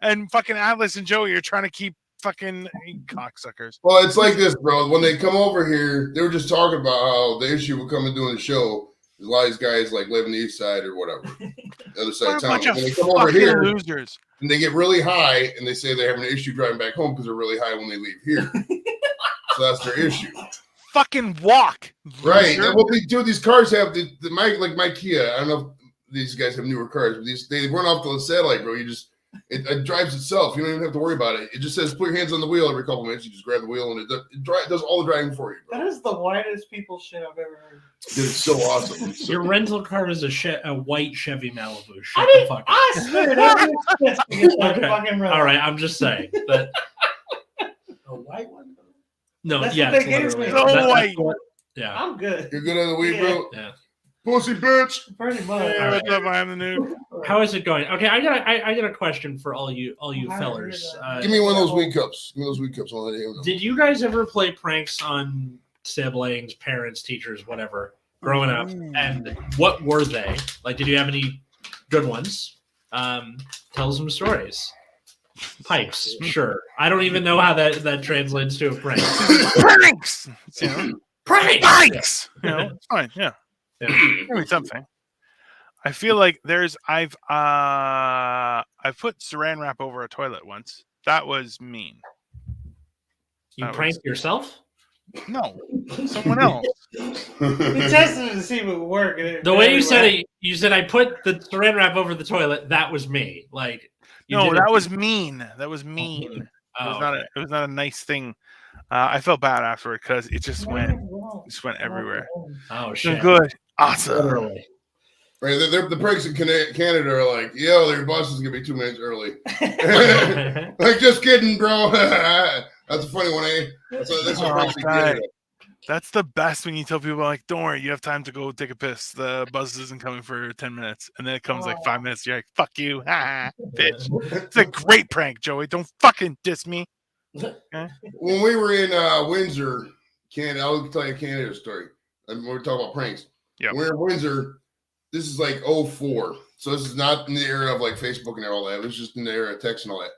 And fucking Atlas and Joey are trying to keep fucking cocksuckers. Well, it's like this, bro. When they come over here, they were just talking about how the issue with coming doing the show is a lot of these guys like live on the east side or whatever, the other side What of a town. bunch of When they come over fucking here losers. and they get really high and they say they're having an issue driving back home because they're really high when they leave here. So that's their issue. Fucking walk. Right. loser. And what they do, these cars have my Kia. I don't know if these guys have newer cars, but they run off the satellite, bro. It drives itself. You don't even have to worry about it. It just says put your hands on the wheel every couple minutes. You just grab the wheel and it does all the driving for you, bro. That is the whitest people shit I've ever heard. Dude, it's so awesome. It's so Your rental car is a white Chevy Malibu. Shut I the didn't. fuck up. I swear that to get that Okay. fucking rental. All right, I'm just saying that. A white one? No, That's yeah, what it's they gave literally me. So that's white. what- yeah. I'm good. You're good on the weed, bro. Yeah. Pussy bitch. Pretty much. Hey, what's up? I am the noob. How is it going? Okay, I got a question for all you I fellers. heard that. Give me one of those weed cups. Give me those weed cups. I'll let you know. Did you guys ever play pranks on siblings, parents, teachers, whatever, growing up? And what were they? Like, did you have any good ones? Tell some stories. Pipes, sure. I don't even know how that translates to a prank. Pranks. You know, Pranks. pranks. You know, it's fine. Yeah. Yeah. Give me something. I feel like I've put saran wrap over a toilet once. That was mean. You That pranked yourself? No, someone else. We tested it to see if it would work. And it The way you said everywhere. it, you said I put the saran wrap over the toilet. That was me. Like, you No, didn't- that was mean. That was mean. It Oh, was not a nice thing. I felt bad afterward because it just went everywhere. oh So shit. good, awesome. Literally. Right, the pranks in Canada are like, yo, their bus is gonna be 2 minutes early. Like, just kidding, bro. That's a funny one, eh? That's Oh, pranks in God. Canada. That's the best when you tell people like, "Don't worry, you have time to go take a piss. The bus isn't coming for 10 minutes," and then it comes like 5 minutes. You're like, "Fuck you, bitch." It's a great prank, Joey. Don't fucking diss me. When we were in Windsor, Canada, I'll tell you a Canada story. And we're talking about pranks. Yep. We're in Windsor. This is like 04. So this is not in the era of like Facebook and all that. It was just in the era of text and all that.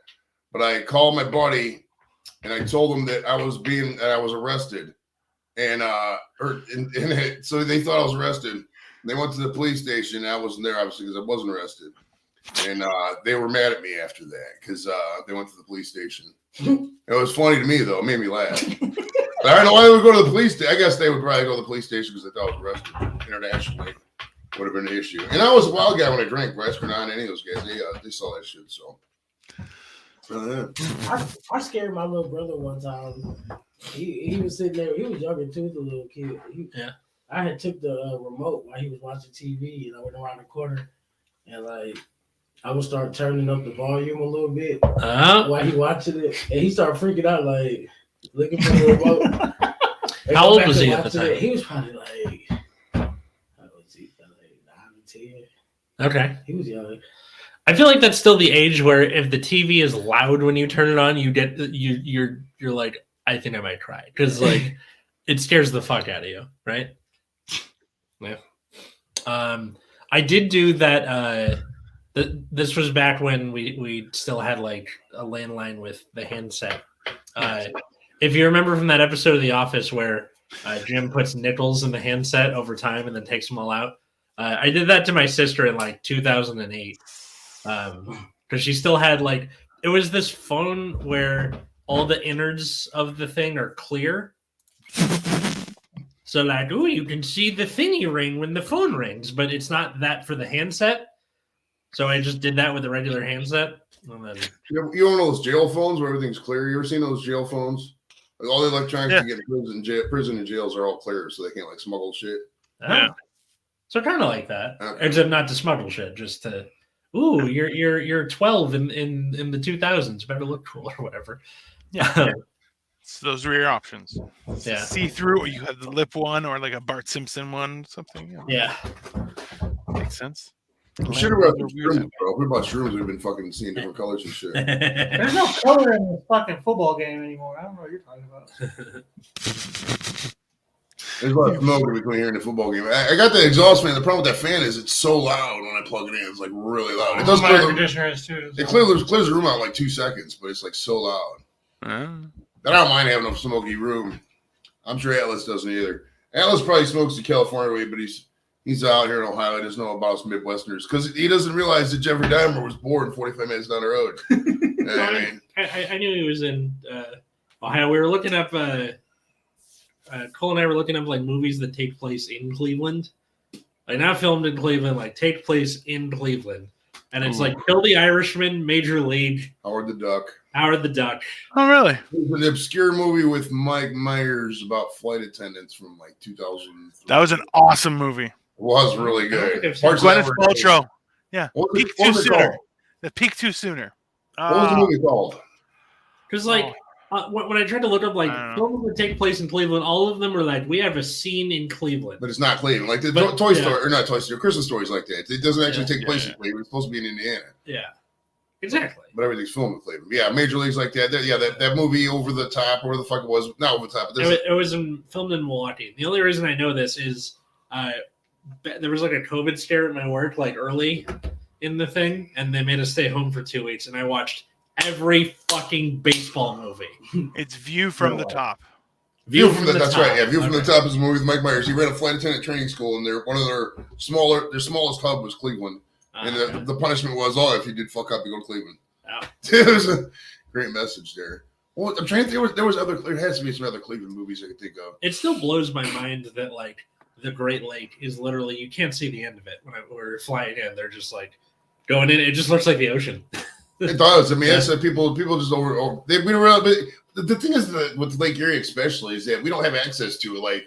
But I called my buddy and I told him that I was arrested So they thought I was arrested. They went to the police station. I wasn't there, obviously, because I wasn't arrested. And they were mad at me after that because they went to the police station. It was funny to me, though. It made me laugh. But I don't know why they would go to the police station. I guess they would probably go to the police station because they thought I was arrested internationally. Would have been an issue. And I was a wild guy when I drank. Wesker, not any of those guys. They saw that shit. So. I scared my little brother one time. He was sitting there. He was younger too, the little kid. I had took the remote while he was watching TV, and I went around the corner, and like I would start turning up the volume a little bit while he watching it, and he started freaking out, like looking for the remote. How old was he at the time? He was probably like, how was he? Like 9 or 10. Okay. He was young. I feel like that's still the age where if the TV is loud when you turn it on, you're like, I think I might cry because like it scares the fuck out of you, right? Yeah. I did do that. This was back when we still had like a landline with the handset. If you remember from that episode of The Office where Jim puts nickels in the handset over time and then takes them all out, I did that to my sister in like 2008. Because she still had like it was this phone where all the innards of the thing are clear. So like, ooh, you can see the thingy ring when the phone rings, but it's not that for the handset. So I just did that with a regular handset. And then... You know those jail phones where everything's clear? You ever seen those jail phones? Like all the electronics you get in prison and jails are all clear, so they can't like smuggle shit. Yeah. So kind of like that, except not to smuggle shit, just to. Ooh, you're 12 in the 2000s. Better look cool or whatever. Yeah. So those were your options. Yeah. See through, or you have the lip one, or like a Bart Simpson one, something. Yeah. Makes sense. We should have brought shrooms, bro. If we bought shrooms, we've been fucking seeing different colors and shit. There's no color in this fucking football game anymore. I don't know what you're talking about. There's a lot of smoke between here and the football game. I got the exhaust fan. The problem with that fan is it's so loud when I plug it in. It's like really loud. It does my air conditioner is too. It clears the room out in like 2 seconds, but it's like so loud. But I don't mind having a smoky room. I'm sure Atlas doesn't either. Atlas probably smokes the California way, but he's out here in Ohio. He doesn't know about us Midwesterners because he doesn't realize that Jeffrey Dahmer was born 45 minutes down the road. I knew he was in Ohio. We were looking up. Cole and I were looking up like movies that take place in Cleveland, like not filmed in Cleveland, like take place in Cleveland, and it's like Kill the Irishman, Major League, Howard the Duck. Oh, really? It was an obscure movie with Mike Myers about flight attendants from like 2000. That was an awesome movie. It was really good. Gwyneth Paltrow. Yeah. Peak too it sooner. called? The peak too sooner. What was the movie called? Because like when I tried to look up like films that take place in Cleveland, all of them were like, we have a scene in Cleveland, but it's not Cleveland. Like the Toy Story, or not Toy Story, Christmas stories like that. It doesn't actually take place in Cleveland. It's supposed to be in Indiana. Yeah, exactly. But everything's filmed in Cleveland. Yeah, Major League's like that. That movie Over the Top, or whatever the fuck it was, not Over the Top. It was filmed in Milwaukee. The only reason I know this is there was like a COVID scare at my work, like early in the thing, and they made us stay home for 2 weeks, and I watched every fucking baseball movie. It's View from the Top. View from the Top. Right. Yeah, View from the Top is a movie with Mike Myers. He ran a flight attendant training school, and their smallest hub was Cleveland. And the punishment was, if you did fuck up, you go to Cleveland. Wow. It was a great message there. Well, I'm trying to think. There has to be some other Cleveland movies I could think of. It still blows my mind that like the Great Lake is literally, you can't see the end of it when we're flying in. They're just like going in. It just looks like the ocean. It does. I mean, that's people just the thing is that with Lake Erie especially is that we don't have access to it. Like,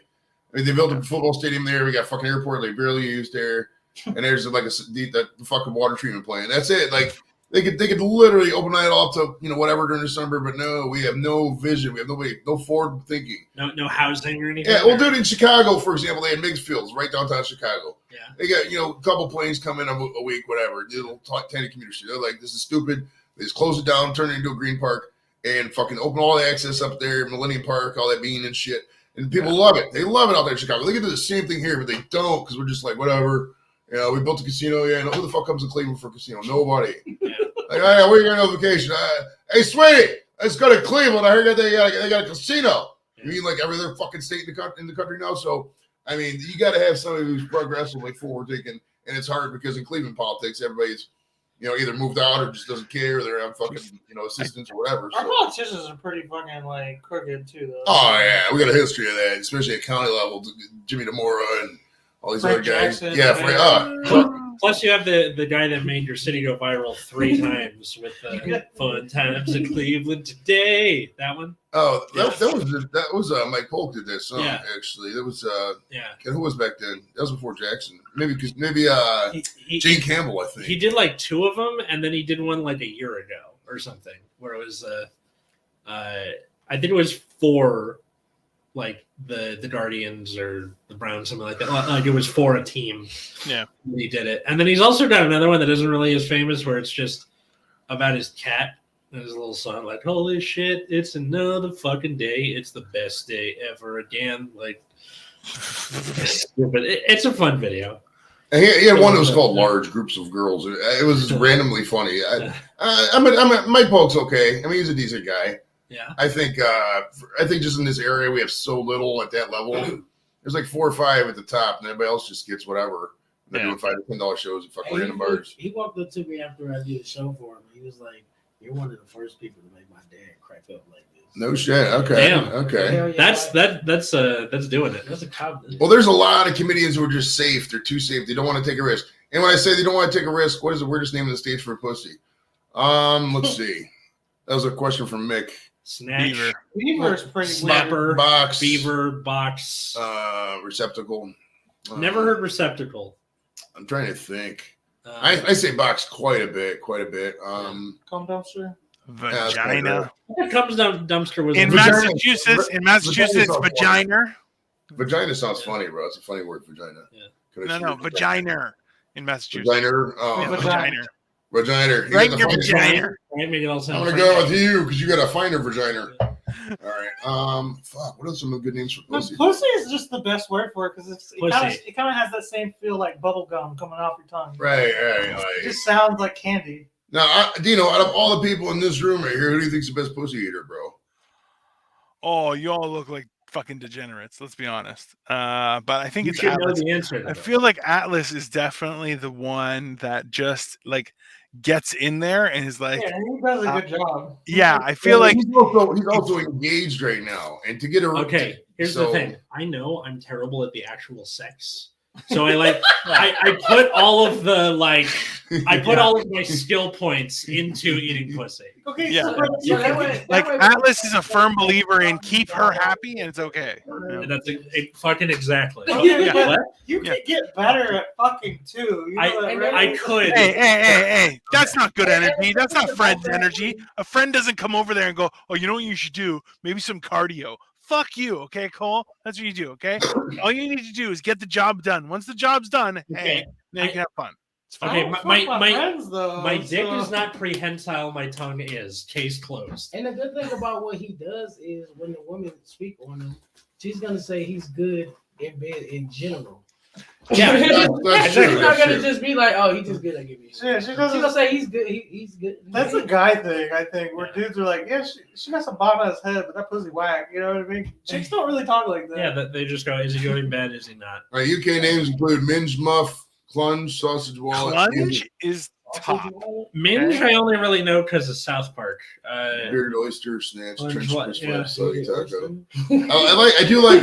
I mean, they built a football stadium there. We got fucking airport they barely used there, and there's like the fucking water treatment plant. That's it. Like they could literally open that all to whatever during the summer, but no, we have no vision. We have no forward thinking. No housing or anything. Yeah, well, dude, in Chicago, for example, they had Meigs Fields right downtown Chicago. Yeah, they got a couple planes come in a week, whatever. Little tiny community. They're like, this is stupid. They just close it down, turn it into a green park, and fucking open all the access up there, Millennium Park, all that bean and shit. And people love it. They love it out there in Chicago. They can do the same thing here, but they don't because we're just like, whatever. We built a casino. Yeah, and who the fuck comes to Cleveland for a casino? Nobody. Yeah. Like, where are you going on vacation? Hey, sweetie, let's go to Cleveland. I heard they got a casino. You mean like every other fucking state in the country now? So I mean, you got to have somebody who's progressive, like forward thinking, and it's hard because in Cleveland politics, everybody's either moved out or just doesn't care. They're on fucking assistants or whatever. Our So. politicians are pretty fucking like crooked too, though. Oh yeah, we got a history of that, especially at county level. Jimmy DeMora and all these Frank other guys. Jackson, Yeah, man. Plus, you have the guy that made your city go viral 3 times with the fun times in Cleveland today. That one. Oh, that was Mike Polk did that song actually. That was Yeah. who was back then? That was before Jackson. Maybe He, Gene Campbell, I think. he did like 2 of them, and then he did one like a year ago or something, where it was I think it was for like the Guardians or the Browns, something like that. Like it was for a team. Yeah. He did it, and then he's also got another one that isn't really as famous, where it's just about his cat. And his little song, like, holy shit, it's another fucking day. It's the best day ever again. Like, stupid. It's a fun video. And he had one that was called "Large Groups of Girls." It was just randomly funny. Mike Polk's okay. I mean, he's a decent guy. Yeah. I think just in this area we have so little at that level. There's like 4 or 5 at the top, and everybody else just gets whatever. They're doing $5 to $10 shows at fucking random bars. He walked up to me after I did a show for him. He was like, "You're one of the first people to make my dad crack up like this." No shit. Okay. Damn. Okay. Hell yeah, That's doing it. That's a compliment. Well, there's a lot of comedians who are just safe. They're too safe. They don't want to take a risk. And when I say they don't want to take a risk, what is the weirdest name in the States for a pussy? Let's see. That was a question from Mick. Snatch, Beaver. Beaver's pretty Slapper, Box. beaver, box. Receptacle. Never heard receptacle. I'm trying to think. I say box quite a bit. Cum dumpster. Vagina. It comes down dumpster was In Vagina. Massachusetts, Vagina's vagina. Vagina sounds funny, bro. It's a funny word, vagina. Yeah. No, vagina in Massachusetts. Vagina. Yeah, Oh, vagina. vagina. You Right got in the your funny one? vagina. Right, make it all I'm sound gonna go with you because you got a finer vagina. All right. Fuck. What are some good names for pussy? Pussy is just the best word for it because it Pussy. kind of has that same feel like bubble gum coming off your tongue. Right. It just sounds like candy. Now, Dino, out of all the people in this room right here, who do you think's the best pussy eater, bro? Oh, you all look like fucking degenerates. Let's be honest. But I think You it's should know Atlas. the answer. To I that. feel like Atlas is definitely the one that just like gets in there and is like, Yeah, he does a good job. yeah. I feel like he's also engaged right now, and to get a Okay, here's so- the thing. I know I'm terrible at the actual sex. So I put all of the I put all of my skill points into eating pussy. Okay, Yeah. so that way, like Atlas is a firm believer in keep her happy and it's okay. And that's fucking exactly. Okay, but What? you Yeah. can get better at fucking too. You know that, right? I could. Hey, that's not good energy. That's not friend's energy. A friend doesn't come over there and go, oh, you know what you should do? Maybe some cardio. Fuck you, okay, Cole? That's what you do, okay? All you need to do is get the job done. Once the job's done, hey, now you can have fun. It's fun. Okay, I don't my- fuck my- friends, though, My dick so- is not prehensile. My tongue is. Case closed. And the good thing about what he does is when the women speak on him, she's gonna say he's good in bed in general. Yeah, That's She's true. not That's gonna true. just be like, "Oh, he just good at giving me." Yeah, she She's doesn't. gonna say he's good. He's good. That's a guy thing, I think, where dudes are like, yeah, she got some bottom on his head, but that pussy whack. You know what I mean? Chicks don't really talk like that. Yeah, they just go, is he going to bed? Is he not? All right, UK names include Minge Muff, Clunge, Sausage Wallet, Clunge is top. Minge, I only really know because of South Park. Bearded Oyster, Snatch, Clunge Trench what? Crisp, Yeah. Soggy Taco. I do like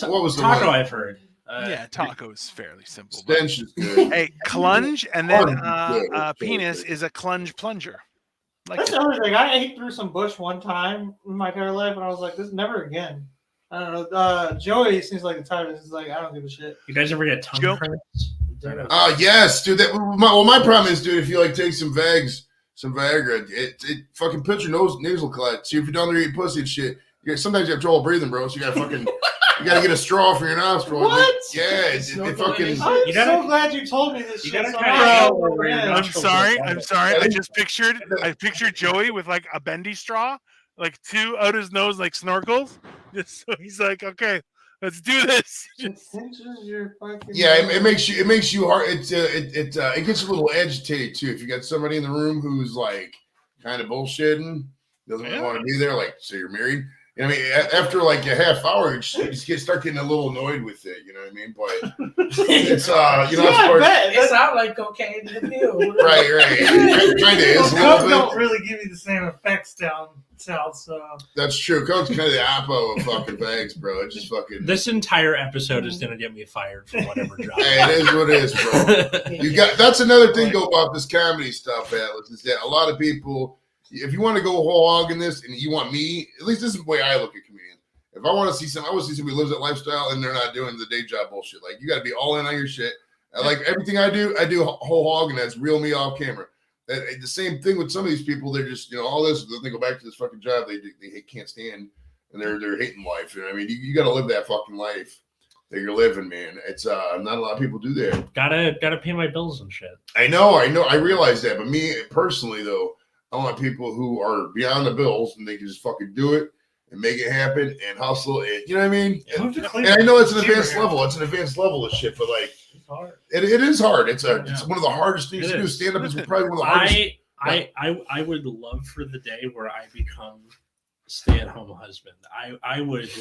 what was the Taco, one? I've heard. Yeah, taco is fairly simple. But, Stench is good. hey, clunge and then Clunge is good. penis is a clunge plunger. Like That's it. the other thing. I ate through some bush one time in my entire life, and I was like, this never again. I don't know. Joey seems like the type of he's like, I don't give a shit. You guys ever get tongue Joe? cramps? Yes, dude. My problem is, dude, if you like take some Viagra, it fucking puts your nasal clot. See, if you're down there eating pussy and shit, sometimes you have trouble breathing, bro. So you gotta fucking you gotta get a straw for your nostril. What? Yeah, it fucking. I'm You gotta- so glad you told me this You shit. gotta so kinda I know know where your yeah. I'm nostrils sorry. are. I'm sorry. I pictured Joey with like a bendy straw, like 2 out his nose, like snorkels. Just so he's like, okay, let's do this. It cinches your fucking. Yeah, it makes you hard. It gets a little agitated too. If you got somebody in the room who's like kind of bullshitting, doesn't really Yeah. want to be there, like say you're married, I mean, after like a half hour, you just start getting a little annoyed with it. You know what I mean? But it's you know, Yeah, I bet. It sounds like cocaine in the pill. right. It kind of is a Well, coke little don't bit. really give you the same effects down south, so That's true. Coke's kind of the oppo of fucking bags, bro. It's just fucking. This entire episode is gonna get me fired from whatever job. Hey, it is what it is, bro. You got that's another thing though about this comedy stuff, Atlas, is that a lot of people, if you want to go whole hog in this and you want me, at least this is the way I look at comedians. If I want to see I want to see somebody who lives that lifestyle and they're not doing the day job bullshit. Like you got to be all in on your shit. Like everything I do whole hog, and that's real me off camera. The same thing with some of these people. They're just all this. They go back to this fucking job they can't stand, and they're hating life. You know what I mean? You got to live that fucking life that you're living, man. It's not a lot of people do that. Gotta pay my bills and shit. I know, I realize that. But me personally, though, I want people who are beyond the bills and they can just fucking do it and make it happen and hustle. And you know what I mean? Move to And I Cleveland. know it's an Cheaper advanced here. level. It's an advanced level of shit, but like It's hard. it is hard. It's one of the hardest things It to do. is. Stand up is Listen, probably one of the hardest. I would love for the day where I become a stay-at-home husband. I would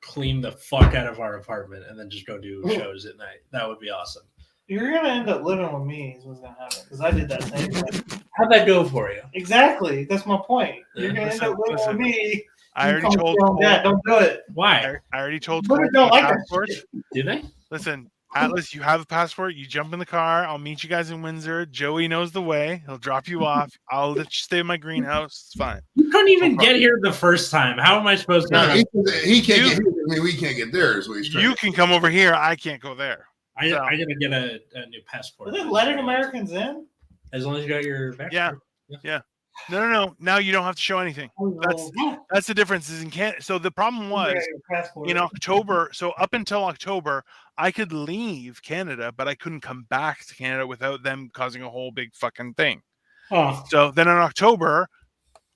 clean the fuck out of our apartment and then just go do shows at night. That would be awesome. You're gonna end up living with me. Is what's gonna happen because I did that same thing. How'd that go for you? Exactly. That's my point. You're gonna end up living Listen. with me. I already You come told with your own dad. Don't do it. Why? I already told Women Cole don't like that passports. shit. Did they? Listen, Atlas, you have a passport. You jump in the car. I'll meet you guys in Windsor. Joey knows the way. He'll drop you off. I'll let you stay in my greenhouse. It's fine. You couldn't even get here the first time. How am I supposed to? No, he can't You- get here. I mean, we can't get there. Is what he's trying You to can come over here. I can't go there. I gotta get a new passport. Are they letting Americans in? As long as you got your passport. No. Now you don't have to show anything. That's- That's the difference. Is in Canada. So the problem was in October. So up until October, I could leave Canada, but I couldn't come back to Canada without them causing a whole big fucking thing. Oh, So then in October,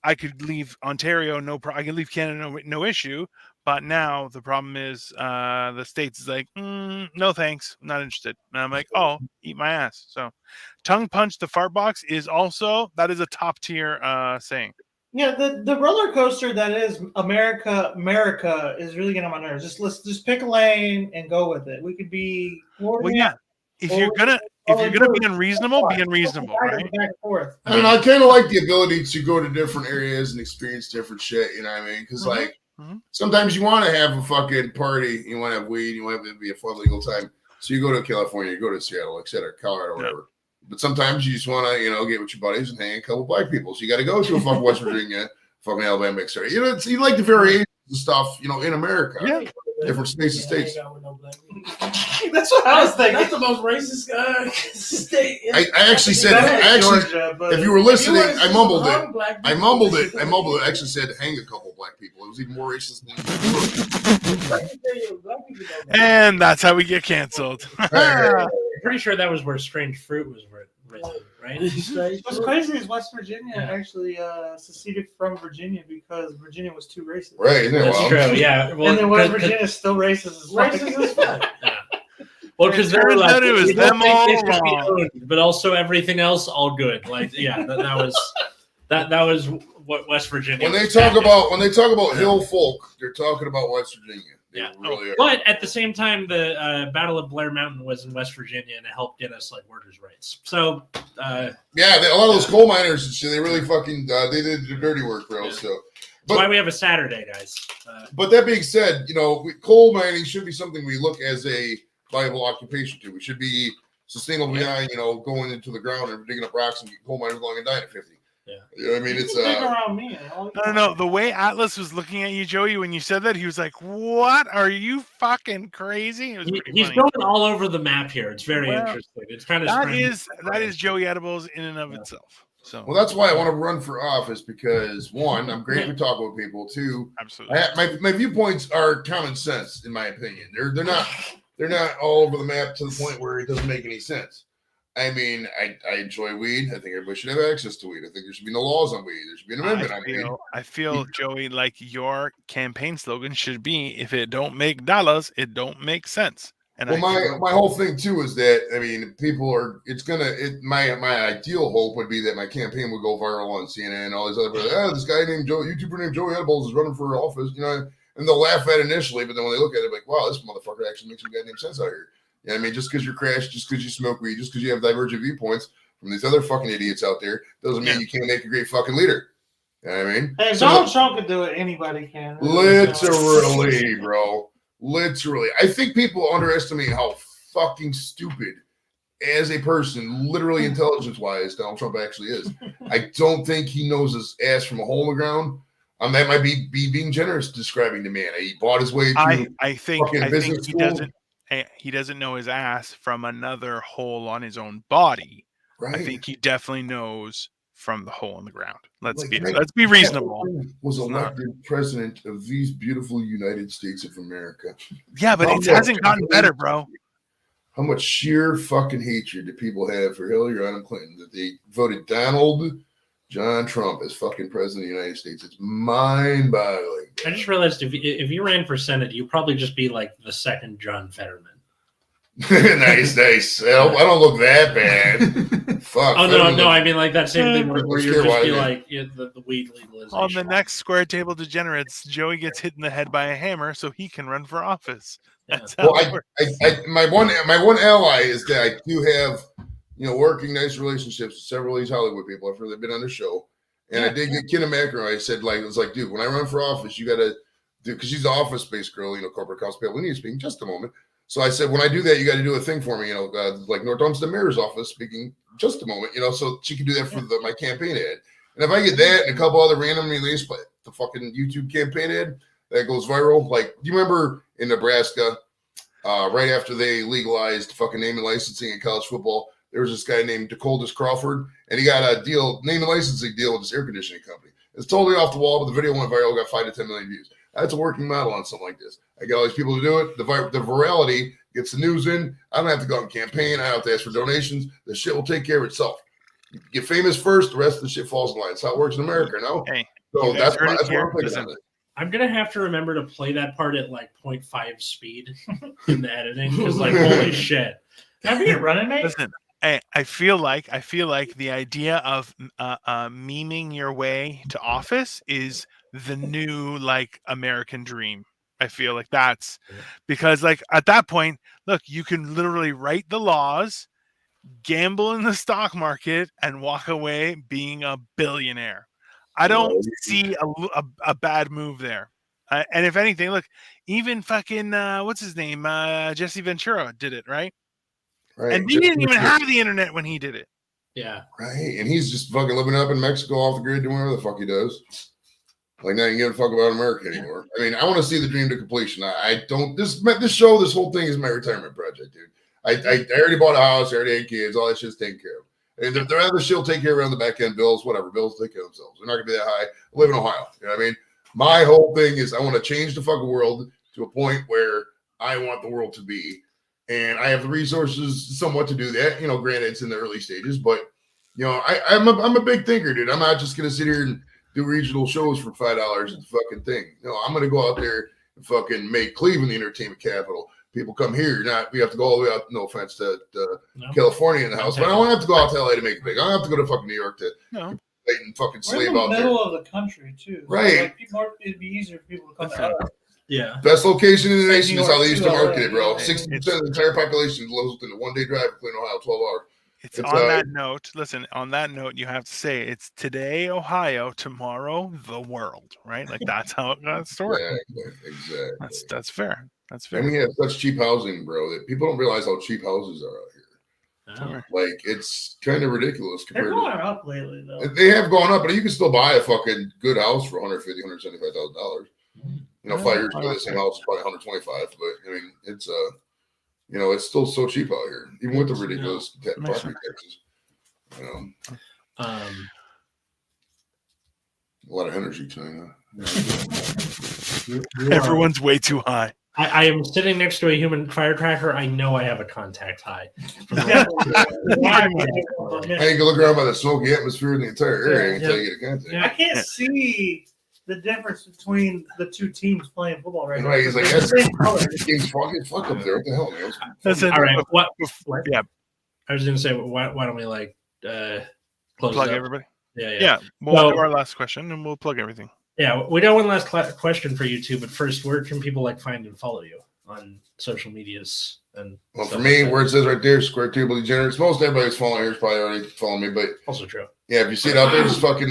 I could leave Ontario. I can leave Canada, no issue. But now the problem is the States is like, no thanks, I'm not interested. And I'm like, oh, eat my ass. So tongue punch the fart box is that is a top tier saying. yeah. The roller coaster that is America is really getting on my nerves. Let's pick a lane and go with it. We could be. Well, yeah. If you're gonna be unreasonable, be unreasonable, right? Back and forth. I mean, I kind of like the ability to go to different areas and experience different shit. You know what I mean? Because like sometimes you want to have a fucking party, you want to have weed, you want it to be a fun legal time. So you go to California, you go to Seattle, etc., Colorado, whatever. But sometimes you just want to, get with your buddies and hang a couple black people. So you got to go to a fucking West Virginia, fucking Alabama, etc. You like the variations and stuff, in America. Yeah. Different states and states. That's what I was thinking. That's the most racist state. I actually said, Georgia, but if you were listening, I mumbled it. I mumbled it. I I actually said hang a couple black people. It was even more racist than And that's how we get canceled. I'm pretty sure that was where Strange Fruit was written, right? What's crazy is West Virginia actually seceded from Virginia because Virginia was too racist. right. Isn't it That's wild? true. Yeah. Well, And then West 'cause- Virginia is still racist as fuck. Racist as fuck. Well, because It they're turns like, out it was we don't them think all they should be wrong. owned, but also everything else all good. Like, yeah, that was that was what West Virginia. When they was talk back about hill folk, they're talking about West Virginia. They Yeah. really are. But at the same time, the Battle of Blair Mountain was in West Virginia, and it helped get us like workers' rights. So, Yeah, a lot of those coal miners and shit, they really fucking they did the dirty work, bro. Yeah. So, that's why we have a Saturday, guys. but that being said, coal mining should be something we look as a viable occupation to. We should be sustainable beyond, going into the ground and digging up rocks and coal miners long and dying at 50. Yeah. You know what I mean? It's You can dig around me. No. The way Atlas was looking at you, Joey, when you said that, he was like, "What? Are you fucking crazy?" It was pretty He's funny. going all over the map here. It's very Well, interesting. It's kind of That is Joey Edibles in and of itself. So well, that's why I want to run for office because one, I'm great with talking with people. Two, absolutely. my viewpoints are common sense in my opinion. They're not all over the map to the point where it doesn't make any sense. I mean, I enjoy weed. I think everybody should have access to weed. I think there should be no laws on weed. There should be an amendment on weed. I feel, Joey, like your campaign slogan should be: "If it don't make dollars, it don't make sense." And Well, my whole thing too is that I mean, people are. It's gonna. My ideal hope would be that my campaign would go viral on CNN and all these other. This guy named Joe, YouTuber named Joey Edibles is running for office. You know, and they'll laugh at it initially, but then when they look at it, like, wow, this motherfucker actually makes some goddamn sense out here. You know what I mean? Just because you're crashed, just because you smoke weed, just because you have divergent viewpoints from these other fucking idiots out there, doesn't mean you can't make a great fucking leader. You know what I mean? Hey, if Donald Trump could do it, anybody can. Literally, bro. Literally. I think people underestimate how fucking stupid as a person, literally intelligence-wise, Donald Trump actually is. I don't think he knows his ass from a hole in the ground. That might be being generous describing the man. He bought his way through I think business school. he doesn't know his ass from another hole on his own body. Right. I think he definitely knows from the hole in the ground. Let's Like, be reasonable. Was elected president of these beautiful United States of America. Yeah, but it hasn't gotten better, bro. How much sheer fucking hatred do people have for Hillary Rodham Clinton that they voted Donald John Trump as fucking president of the United States? It's mind-boggling. I just realized if you ran for Senate, you'd probably just be like the second John Fetterman. nice. Well, I don't look that bad. Fuck. Oh no! I mean like that same thing where you just be like the weed legalization. On the next Square Table Degenerates, Joey gets hit in the head by a hammer so he can run for office. That's how it works. My one ally is that I do have, working nice relationships with several of these Hollywood people. I've heard they've been on the show, and I did get Kenna McEnroe. I said, it was like, dude, when I run for office, you got to do, because she's an office-based girl, corporate accounts payable. We need to speak in just a moment. So I said, when I do that, you got to do a thing for me, like North Olmsted Mayor's office speaking just a moment, so she can do that for my campaign ad. And if I get that and a couple other random release, but the fucking YouTube campaign ad that goes viral, like, do you remember in Nebraska, right after they legalized fucking name and licensing in college football, there was this guy named DeColdis Crawford, and he got a name and licensing deal with this air conditioning company. It's totally off the wall, but the video went viral, got 5 to 10 million views. That's a working model on something like this. I get all these people to do it. The virality gets the news in. I don't have to go out and campaign. I don't have to ask for donations. The shit will take care of itself. You get famous first, the rest of the shit falls in line. That's how it works in America, no? Hey, so that's what I'm thinking Listen, about it. I'm gonna have to remember to play that part at like 0.5 speed in the editing because like holy shit. Can I be a running mate? Listen, I feel like the idea of memeing your way to office is the new like American dream. I feel like that's because like at that point, look, you can literally write the laws, gamble in the stock market, and walk away being a billionaire. I don't see a bad move there. And if anything, look, even fucking what's his name, Jesse Ventura did it, right? Right. And he didn't even have the internet when he did it. Yeah. Right. And he's just fucking living up in Mexico off the grid doing whatever the fuck he does. Like, now you give a fuck about America anymore. I mean, I want to see the dream to completion. I don't. This show, this whole thing is my retirement project, dude. I already bought a house. I already had kids. All that shit's taken care of. And the other shit will take care of around the back end bills, whatever. Bills take care of themselves. They're not going to be that high. I live in Ohio. You know what I mean? My whole thing is I want to change the fucking world to a point where I want the world to be. And I have the resources somewhat to do that. Granted, it's in the early stages, but, I'm a big thinker, dude. I'm not just going to sit here and do regional shows for $5 at the fucking thing. I'm going to go out there and fucking make Cleveland the entertainment capital. People come here. We have to go all the way out, no offense to California in the house, but I don't have to go out to LA to make it big. I don't have to go to fucking New York to and fucking We're slave in the out there. middle of the country, too. Right. It'd be easier for people to come to LA. Yeah. Best location in the nation New is how York they used to to LA. market it, bro. Hey, 60% of the entire population lives within a one-day drive from Cleveland, Ohio, 12 hours. It's It's, on that note. Listen, on that note, you have to say it's today Ohio, tomorrow the world, right? Like that's how that's story. Exactly. That's fair. That's fair. And we have such cheap housing, bro, that people don't realize how cheap houses are out here. Oh. Like, it's kind of ridiculous They're compared going to. up lately, though. They have gone up, but you can still buy a fucking good house for $150,000, $175,000. 5 years ago, the same house was probably $125,000, but I mean, it's it's still so cheap out here, even with the ridiculous property taxes. A lot of energy tonight. Huh? Everyone's way too high. I am sitting next to a human firecracker. I know I have a contact high. I ain't gonna look around by the smoky atmosphere in the entire area and tell you to contact. I can't see the difference between the two teams playing football right And now. right, he's like, They're the that's same color. this game's fuck up there. What the hell, man? Listen, All right. What? yeah, I was going to say, why don't we like close plug it up? everybody. Yeah. Yeah, we'll So- do our last question and we'll plug everything. Yeah, we got one last question for you too. But first, where can people like find and follow you on social medias? And Well, for stuff me, like that? where it says right there, Square Table Degenerates, most everybody's following here is probably already following me. But Also true. yeah, if you see it out there, just fucking,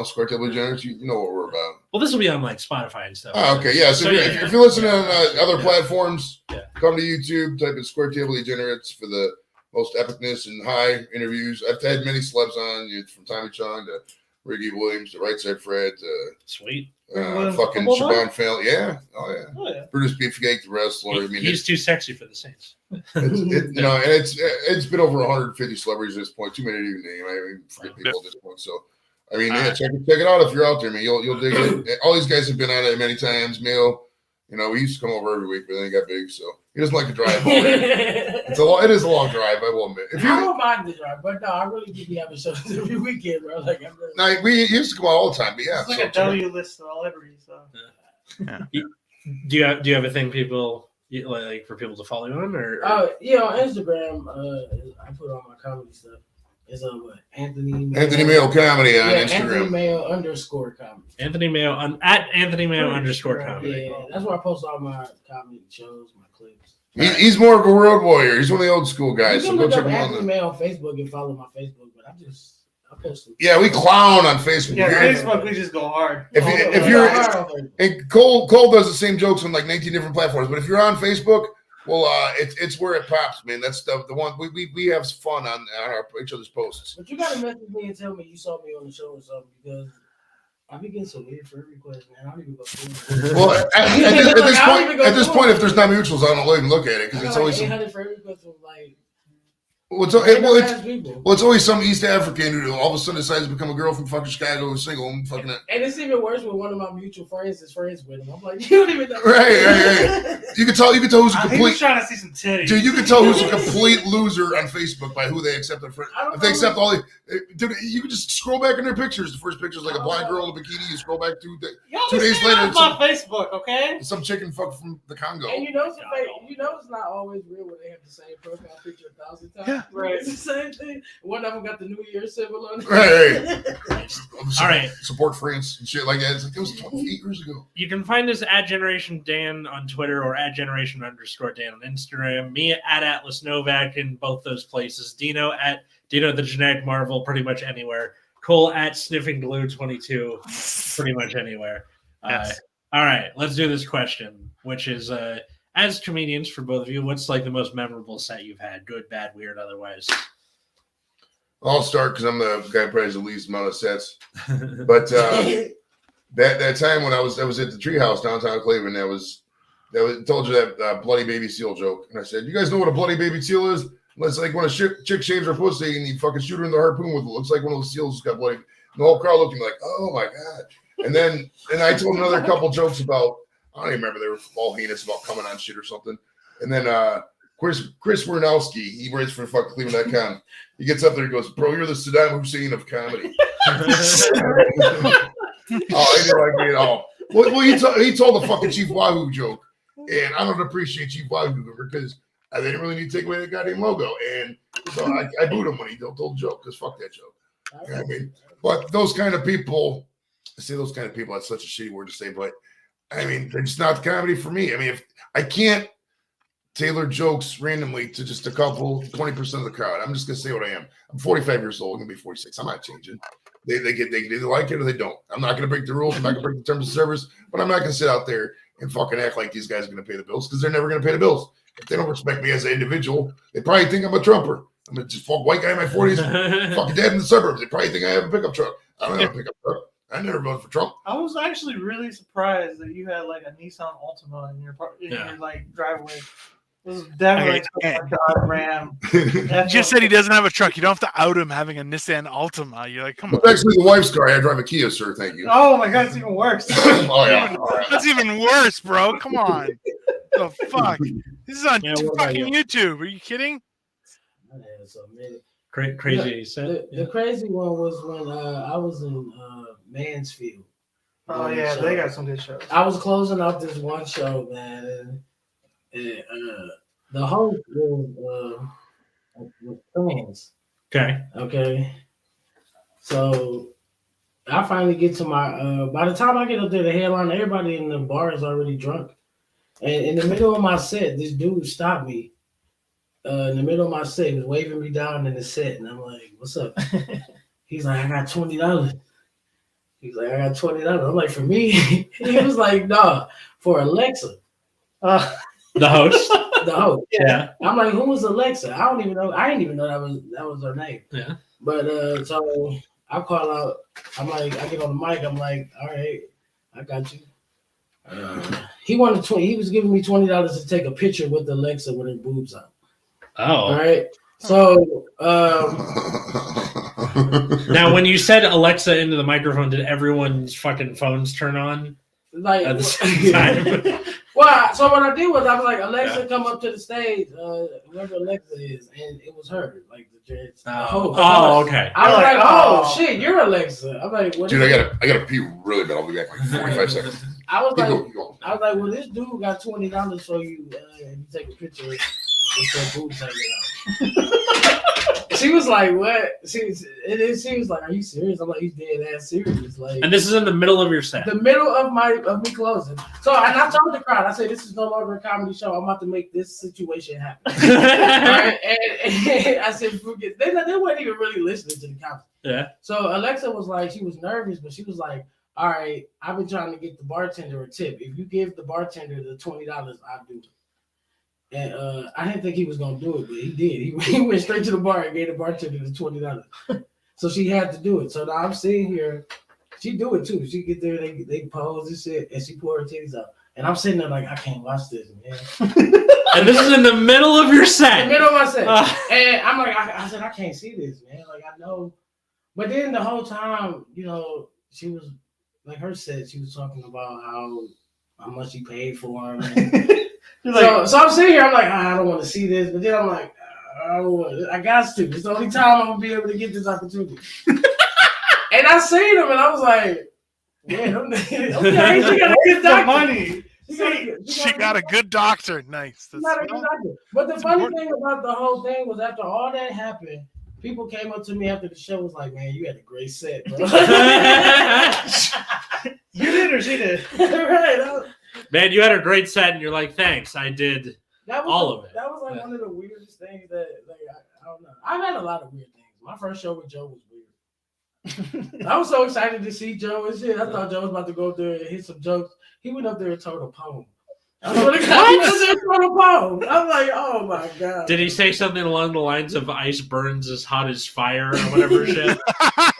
Square Table Degenerates, you know what we're about. Well, this will be on like Spotify and stuff. Oh, okay, yeah. So, yeah, if you're listening on other Yeah. platforms, Yeah. come to YouTube, type in Square Table Degenerates for the most epicness and high interviews. I've had many celebs on, from Tommy Chong to Ricky Williams to Right Side Fred to Sweet. Williams, fucking football Siobhan Fallon. Yeah, oh yeah. Oh, yeah. Brutus Beefcake, the wrestler. I mean, He's too sexy for the Saints. and it's been over 150 celebrities at this point. Too many to even name. I mean, forget people at this point. So, I mean, yeah, check it out if you're out there, man. You'll dig it. All these guys have been on it many times. Mail, we used to come over every week, but then he got big, so he doesn't like to drive. It is a long drive, I will admit. If I you, don't mind the drive, but no, I really do be having shows every weekend, bro. Like, I'm really, now, we used to come out all the time, but yeah. It's like a W list of celebrities. So. Do you have a thing people like for people to follow you on or? on Instagram, I put all my comedy stuff. It's what Anthony Mayo Comedy on Anthony Instagram. Mayo _comedy. Anthony Mayo at Anthony Mayo _ Yeah, comedy. that's where I post all my comedy shows, my clips. He's more of a road warrior. He's one of the old school guys. You So can go look check up him Anthony out. Mayo on Facebook and follow my Facebook, but I post them. Yeah, we clown on Facebook. Yeah, If Facebook, we just go hard. and Cole does the same jokes on like 19 different platforms, but if you're on Facebook, well, it's where it pops, man. That's the one we have fun on each other's posts. But you gotta message me and tell me you saw me on the show or something because I be getting some weird friend requests, man. I don't even go through them. Well, at this point, if there's not mutuals, I don't even look at it because it's always 800 friend requests from like people. Well, it's always some East African who all of a sudden decides to become a girl from fucking Chicago who's single and fucking it. And it's even worse when one of my mutual friends is friends with him. I'm like, you don't even know. Right. You can tell who's a He was complete. trying to see some titties. Dude, you can tell who's a complete loser on Facebook by who they accept their friend. I don't If they know. accept all the, dude, you can just scroll back in their pictures. The first picture is like a blind girl in a bikini. You scroll back Y'all 2 days just later, later, it's on Facebook, okay? some chicken fuck from the Congo. And it's not always real when they have the same profile picture 1,000 times. Yeah. Right. It's the same thing. One of them got the New Year symbol on it. Right. All right. Support France and shit like that. It's like it was 28 years ago. You can find us at Generation Dan on Twitter or at Generation _Dan on Instagram. Me at Atlas Novak in both those places. Dino at Dino the Genetic Marvel pretty much anywhere. Cole at Sniffing Glue 22 pretty much anywhere. Yes. All right, let's do this question, which is as comedians for both of you, what's like the most memorable set you've had? Good, bad, weird, otherwise. I'll start because I'm the guy who probably has the least amount of sets. But that time when I was at the Treehouse downtown Cleveland, that was told you that bloody baby seal joke, and I said, "You guys know what a bloody baby seal is? It's like when a chick shaves her pussy and you fucking shoot her in the harpoon with it. Looks like one of those seals got bloody." And the whole crowd looked at me like, "Oh my god!" And I told another couple jokes about, I don't even remember, they were all heinous about coming on shit or something. And then Chris Wernowski, he writes for fucking Cleveland.com. He gets up there and goes, "Bro, you're the Saddam Hussein of comedy." Oh, he didn't like me at all. Well, he told the fucking Chief Wahoo joke, and I don't appreciate Chief Wahoo because they didn't really need to take away the goddamn logo, and so I booed him when he told the joke because fuck that joke. You know what I mean? But those kind of people, I say those kind of people, that's such a shitty word to say, but I mean, they're just not comedy for me. I mean, if I can't tailor jokes randomly to just a couple, 20% of the crowd, I'm just gonna say what I am. I'm 45 years old, I'm gonna be 46. I'm not changing. They either like it or they don't. I'm not gonna break the rules. I'm not gonna break the terms of service, but I'm not gonna sit out there and fucking act like these guys are gonna pay the bills because they're never gonna pay the bills. If they don't respect me as an individual, they probably think I'm a Trumper. I'm a just white guy in my 40s, fucking dead in the suburbs. They probably think I have a pickup truck. I don't have a pickup truck. I never voted for Trump. I was actually really surprised that you had like a Nissan Altima in your like driveway. This is definitely Okay. a Dodge Ram. You just said he doesn't have a truck. You don't have to out him having a Nissan Altima. You're like, come on. It's actually the wife's car. I drive a Kia, sir. Thank you. Oh my god, it's even worse. Oh yeah. That's even worse, bro. Come on. The fuck? This is on Yeah, what about fucking YouTube. Are you kidding? Crazy set. The crazy one was when I was in Mansfield Oh yeah, they got some good shows. I was closing out this one show, man, and the host was trans. Okay. Okay, so I finally get to my. By the time I get up there, the headline, everybody in the bar is already drunk, and in the middle of my set, this dude stopped me. In the middle of my set, he was waving me down in the set, and I'm like, "What's up?" He's like, "I got $20." He's like, "I got $20." I'm like, "For me?" He was like, "No, for Alexa." The host. The host. Yeah. I'm like, "Who was Alexa?" I don't even know. I didn't even know that was her name. Yeah. But so I call out. I'm like, I get on the mic. I'm like, "All right, I got you." He wanted 20. He was giving me $20 to take a picture with Alexa with her boobs out. All Oh. right. So Now, when you said Alexa into the microphone, did everyone's fucking phones turn on like at the same time? well, so what I did was I was like, "Alexa, come up to the stage, whoever Alexa is," and it was her, like the host. Oh, okay. I was You're like, like, "Oh oh. shit, you're Alexa." I'm like, "What?" Dude, is I gotta pee really bad. I'll be back in like 45 seconds. I was Keep like, going, keep going. I was like, "Well, this dude got $20 for you. You take a picture with your boobs hanging out." She was like, "What?" She was like, "Are you serious?" I'm like, "He's dead ass serious." Like, And this is in the middle of your set. the middle of me closing. So, and I told the crowd, I said, "This is no longer a comedy show. I'm about to make this situation happen." Right? And I said, "Forget." They weren't even really listening to the comedy. Yeah. So Alexa was like, she was nervous, but she was like, "All right, I've been trying to get the bartender a tip. If you give the bartender the $20, I'll do it." And I didn't think he was gonna do it, but he did. He went straight to the bar and gave the bartender the $20. So she had to do it. So now I'm sitting here. She do it too. She get there, they pose and shit, and she pour her titties out. And I'm sitting there like, I can't watch this, man. And this is in the middle of your In the set. middle of my set. And I'm like, I said, I can't see this, man. Like, I know. But then the whole time, you know, she was like, her set, she was talking about how much she paid for him. So I'm sitting here, I'm like, I don't want to see this. But then I'm like, I got to. It's the only time I'm going to be able to get this opportunity. And I seen him, and I was like, yeah, okay, she got a good the doctor. money. She got a good doctor. Nice. She got a good doctor. But the funny thing about the whole thing was after all that happened, people came up to me after the show was like, "Man, you had a great set, bro." You did or she did? Right. Man, you had a great set, and you're like, thanks, I did. That was All of it. That was like one of the weirdest things that like I don't know. I've had a lot of weird things. My first show with Joe was weird. I was so excited to see Joe and shit. I thought Joe was about to go up there and hit some jokes. He went up there and told a poem. I swear to God, he went up there and told a poem. I'm like, oh my God. Did he say something along the lines of ice burns as hot as fire or whatever shit? I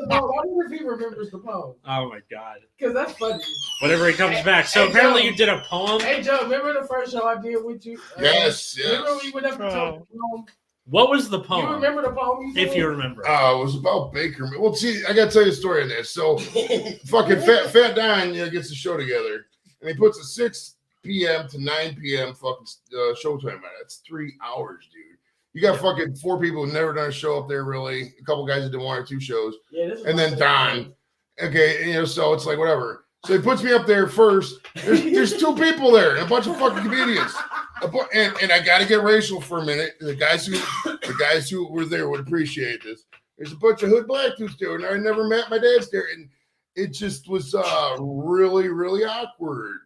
wonder if he remembers the poem. Oh my God. Because that's funny. Whenever he comes back. So Hey, apparently Joe. you did a poem. Hey Joe, remember the first show I did with you? Yes, Remember yes. we went up and told the poem? What was the You poem? remember the poem you did? If you remember. It was about Baker. Well, see, I gotta tell you a story on this. So, fucking Fat Don, gets the show together, and he puts a 6 p.m. to 9 p.m. fucking showtime on it. That's 3 hours, dude. You got fucking 4 people who never done a show up there, really. A couple guys that did 1 or 2 shows, Yeah, this is and my then second Don. Okay, so it's like whatever. So he puts me up there first. There's 2 people there, and a bunch of fucking comedians. And I got to get racial for a minute. The guys who were there would appreciate this. There's a bunch of hood black dudes there, and I never met my dad's there, and it just was really, really awkward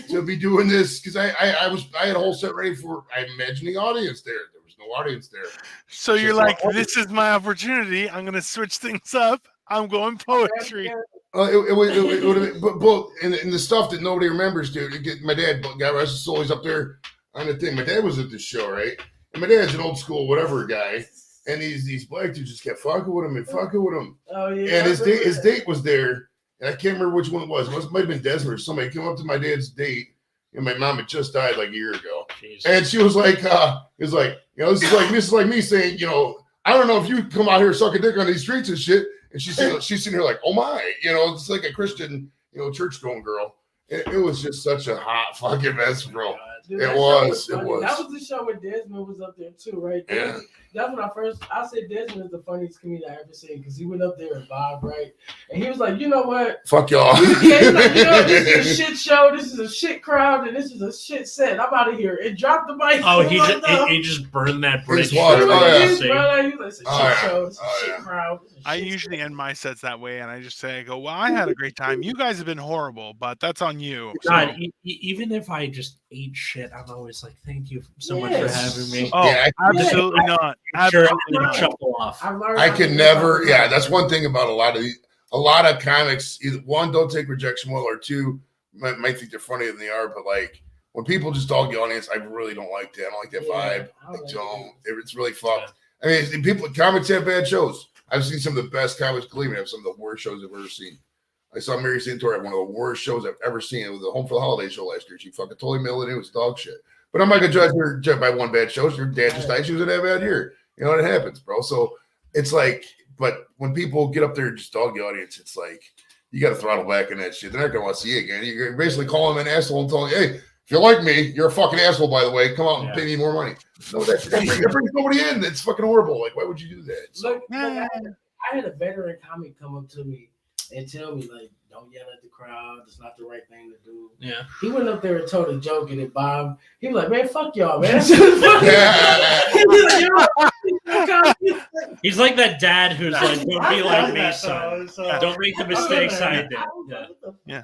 to be doing this because I had a whole set ready for. I imagined the audience there. There was no audience there. So you're like, this is my opportunity. I'm gonna switch things up. I'm going poetry. It would have been, but and the stuff that nobody remembers, dude. My dad, guy, I was always up there on the thing. My dad was at this show, right? And my dad's an old school whatever guy, and these black dudes just kept fucking with him and fucking with him. Oh yeah. And his date was there, and I can't remember which one it was. It might have been Desmond or somebody came up to my dad's date, and my mom had just died like a year ago, Jesus. and she was like, this is like me saying, I don't know if you come out here sucking dick on these streets and shit. And she's sitting here like, oh my, it's like a Christian, church going girl. It was just such a hot fucking mess, bro. Dude, It that show was, it funny. was. That was the show where Desmond was up there too, right? Yeah. That's when I said Desmond is the funniest comedian I ever seen because he went up there and Bob, right? And he was like, you know what? Fuck y'all. Yeah, he's like, you know, this is a shit show, this is a shit crowd, and this is a shit set. I'm out of here. And dropped the mic. Oh, he Like, just burned that bridge. Just walked. He was Oh, like, yeah. "This, bro," he was like, it's a shit Oh, yeah. show, it's a Oh, shit yeah. crowd. it's a I shit usually set." end my sets that way, and I just say, I go, well, I had a great time. You guys have been horrible, but that's on you. So- God, even if I just ate shit, I'm always like, thank you so much for Yes. having me. oh, Yeah, absolutely not. Sure, Absolutely I'll not. chuckle off. I learned. I how could to never. do Yeah, that. that's one thing about a lot of comics. Either one, don't take rejection well, or two, might think they're funnier than they are. But like when people just dog the audience, I really don't like that. I don't like that Yeah, vibe. I I don't like don't. that. It's really fucked. I mean, comics have bad shows. I've seen some of the best comics. Believe me, have some of the worst shows I've ever seen. I saw Mary Santori at one of the worst shows I've ever seen. It was the Home for the Holiday show last year. She fucking totally mailed it. It was dog shit. But I'm not gonna judge her by one bad show. Her dad just died. She was in that bad year. You know, it happens, bro. So it's like, but when people get up there and just dog the audience, it's like you got to throttle back in that shit. They're not gonna want to see you again. You're basically calling them an asshole and telling, hey, if you like me, you're a fucking asshole, by the way. Come out and Yeah. pay me more money. No, that brings nobody in. It's fucking horrible. Like, why would you do that? So, Look, I had a veteran comic come up to me and tell me, like, don't yell at the crowd. It's not the right thing to do. Yeah. He went up there and told a joke, and it bombed. He was like, man, fuck y'all, man. He's like that dad who's like, don't be like me, Yeah, son. so- Don't make the mistakes I did. Yeah. Yeah.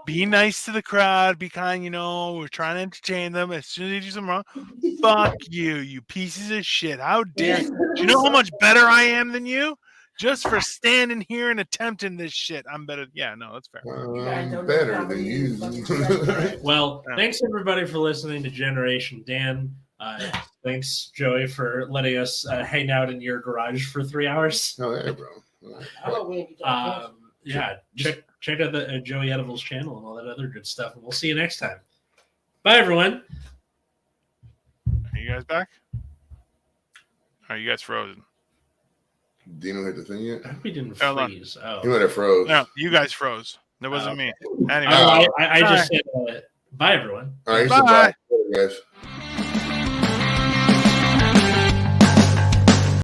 Be nice to the crowd. Be kind. You know, we're trying to entertain them. As soon as they do something wrong, fuck you, you pieces of shit. How dare you? Do you know how much better I am than you? Just for standing here and attempting this shit, I'm better. Yeah, no, that's fair. I'm better than you. Well, Yeah. thanks everybody for listening to Generation Dan. Thanks, Joey, for letting us hang out in your garage for 3 hours. Oh, yeah, bro. I don't win. Yeah, check out the Joey Edibles channel and all that other good stuff, and we'll see you next time. Bye, everyone. Are you guys back? Are you guys frozen? Dino hit the thing yet? I hope we didn't Hold on. freeze. Oh, He might have froze. No, you guys froze. That wasn't me. Anyway, I just said bye, everyone. All right, Bye. so bye, guys.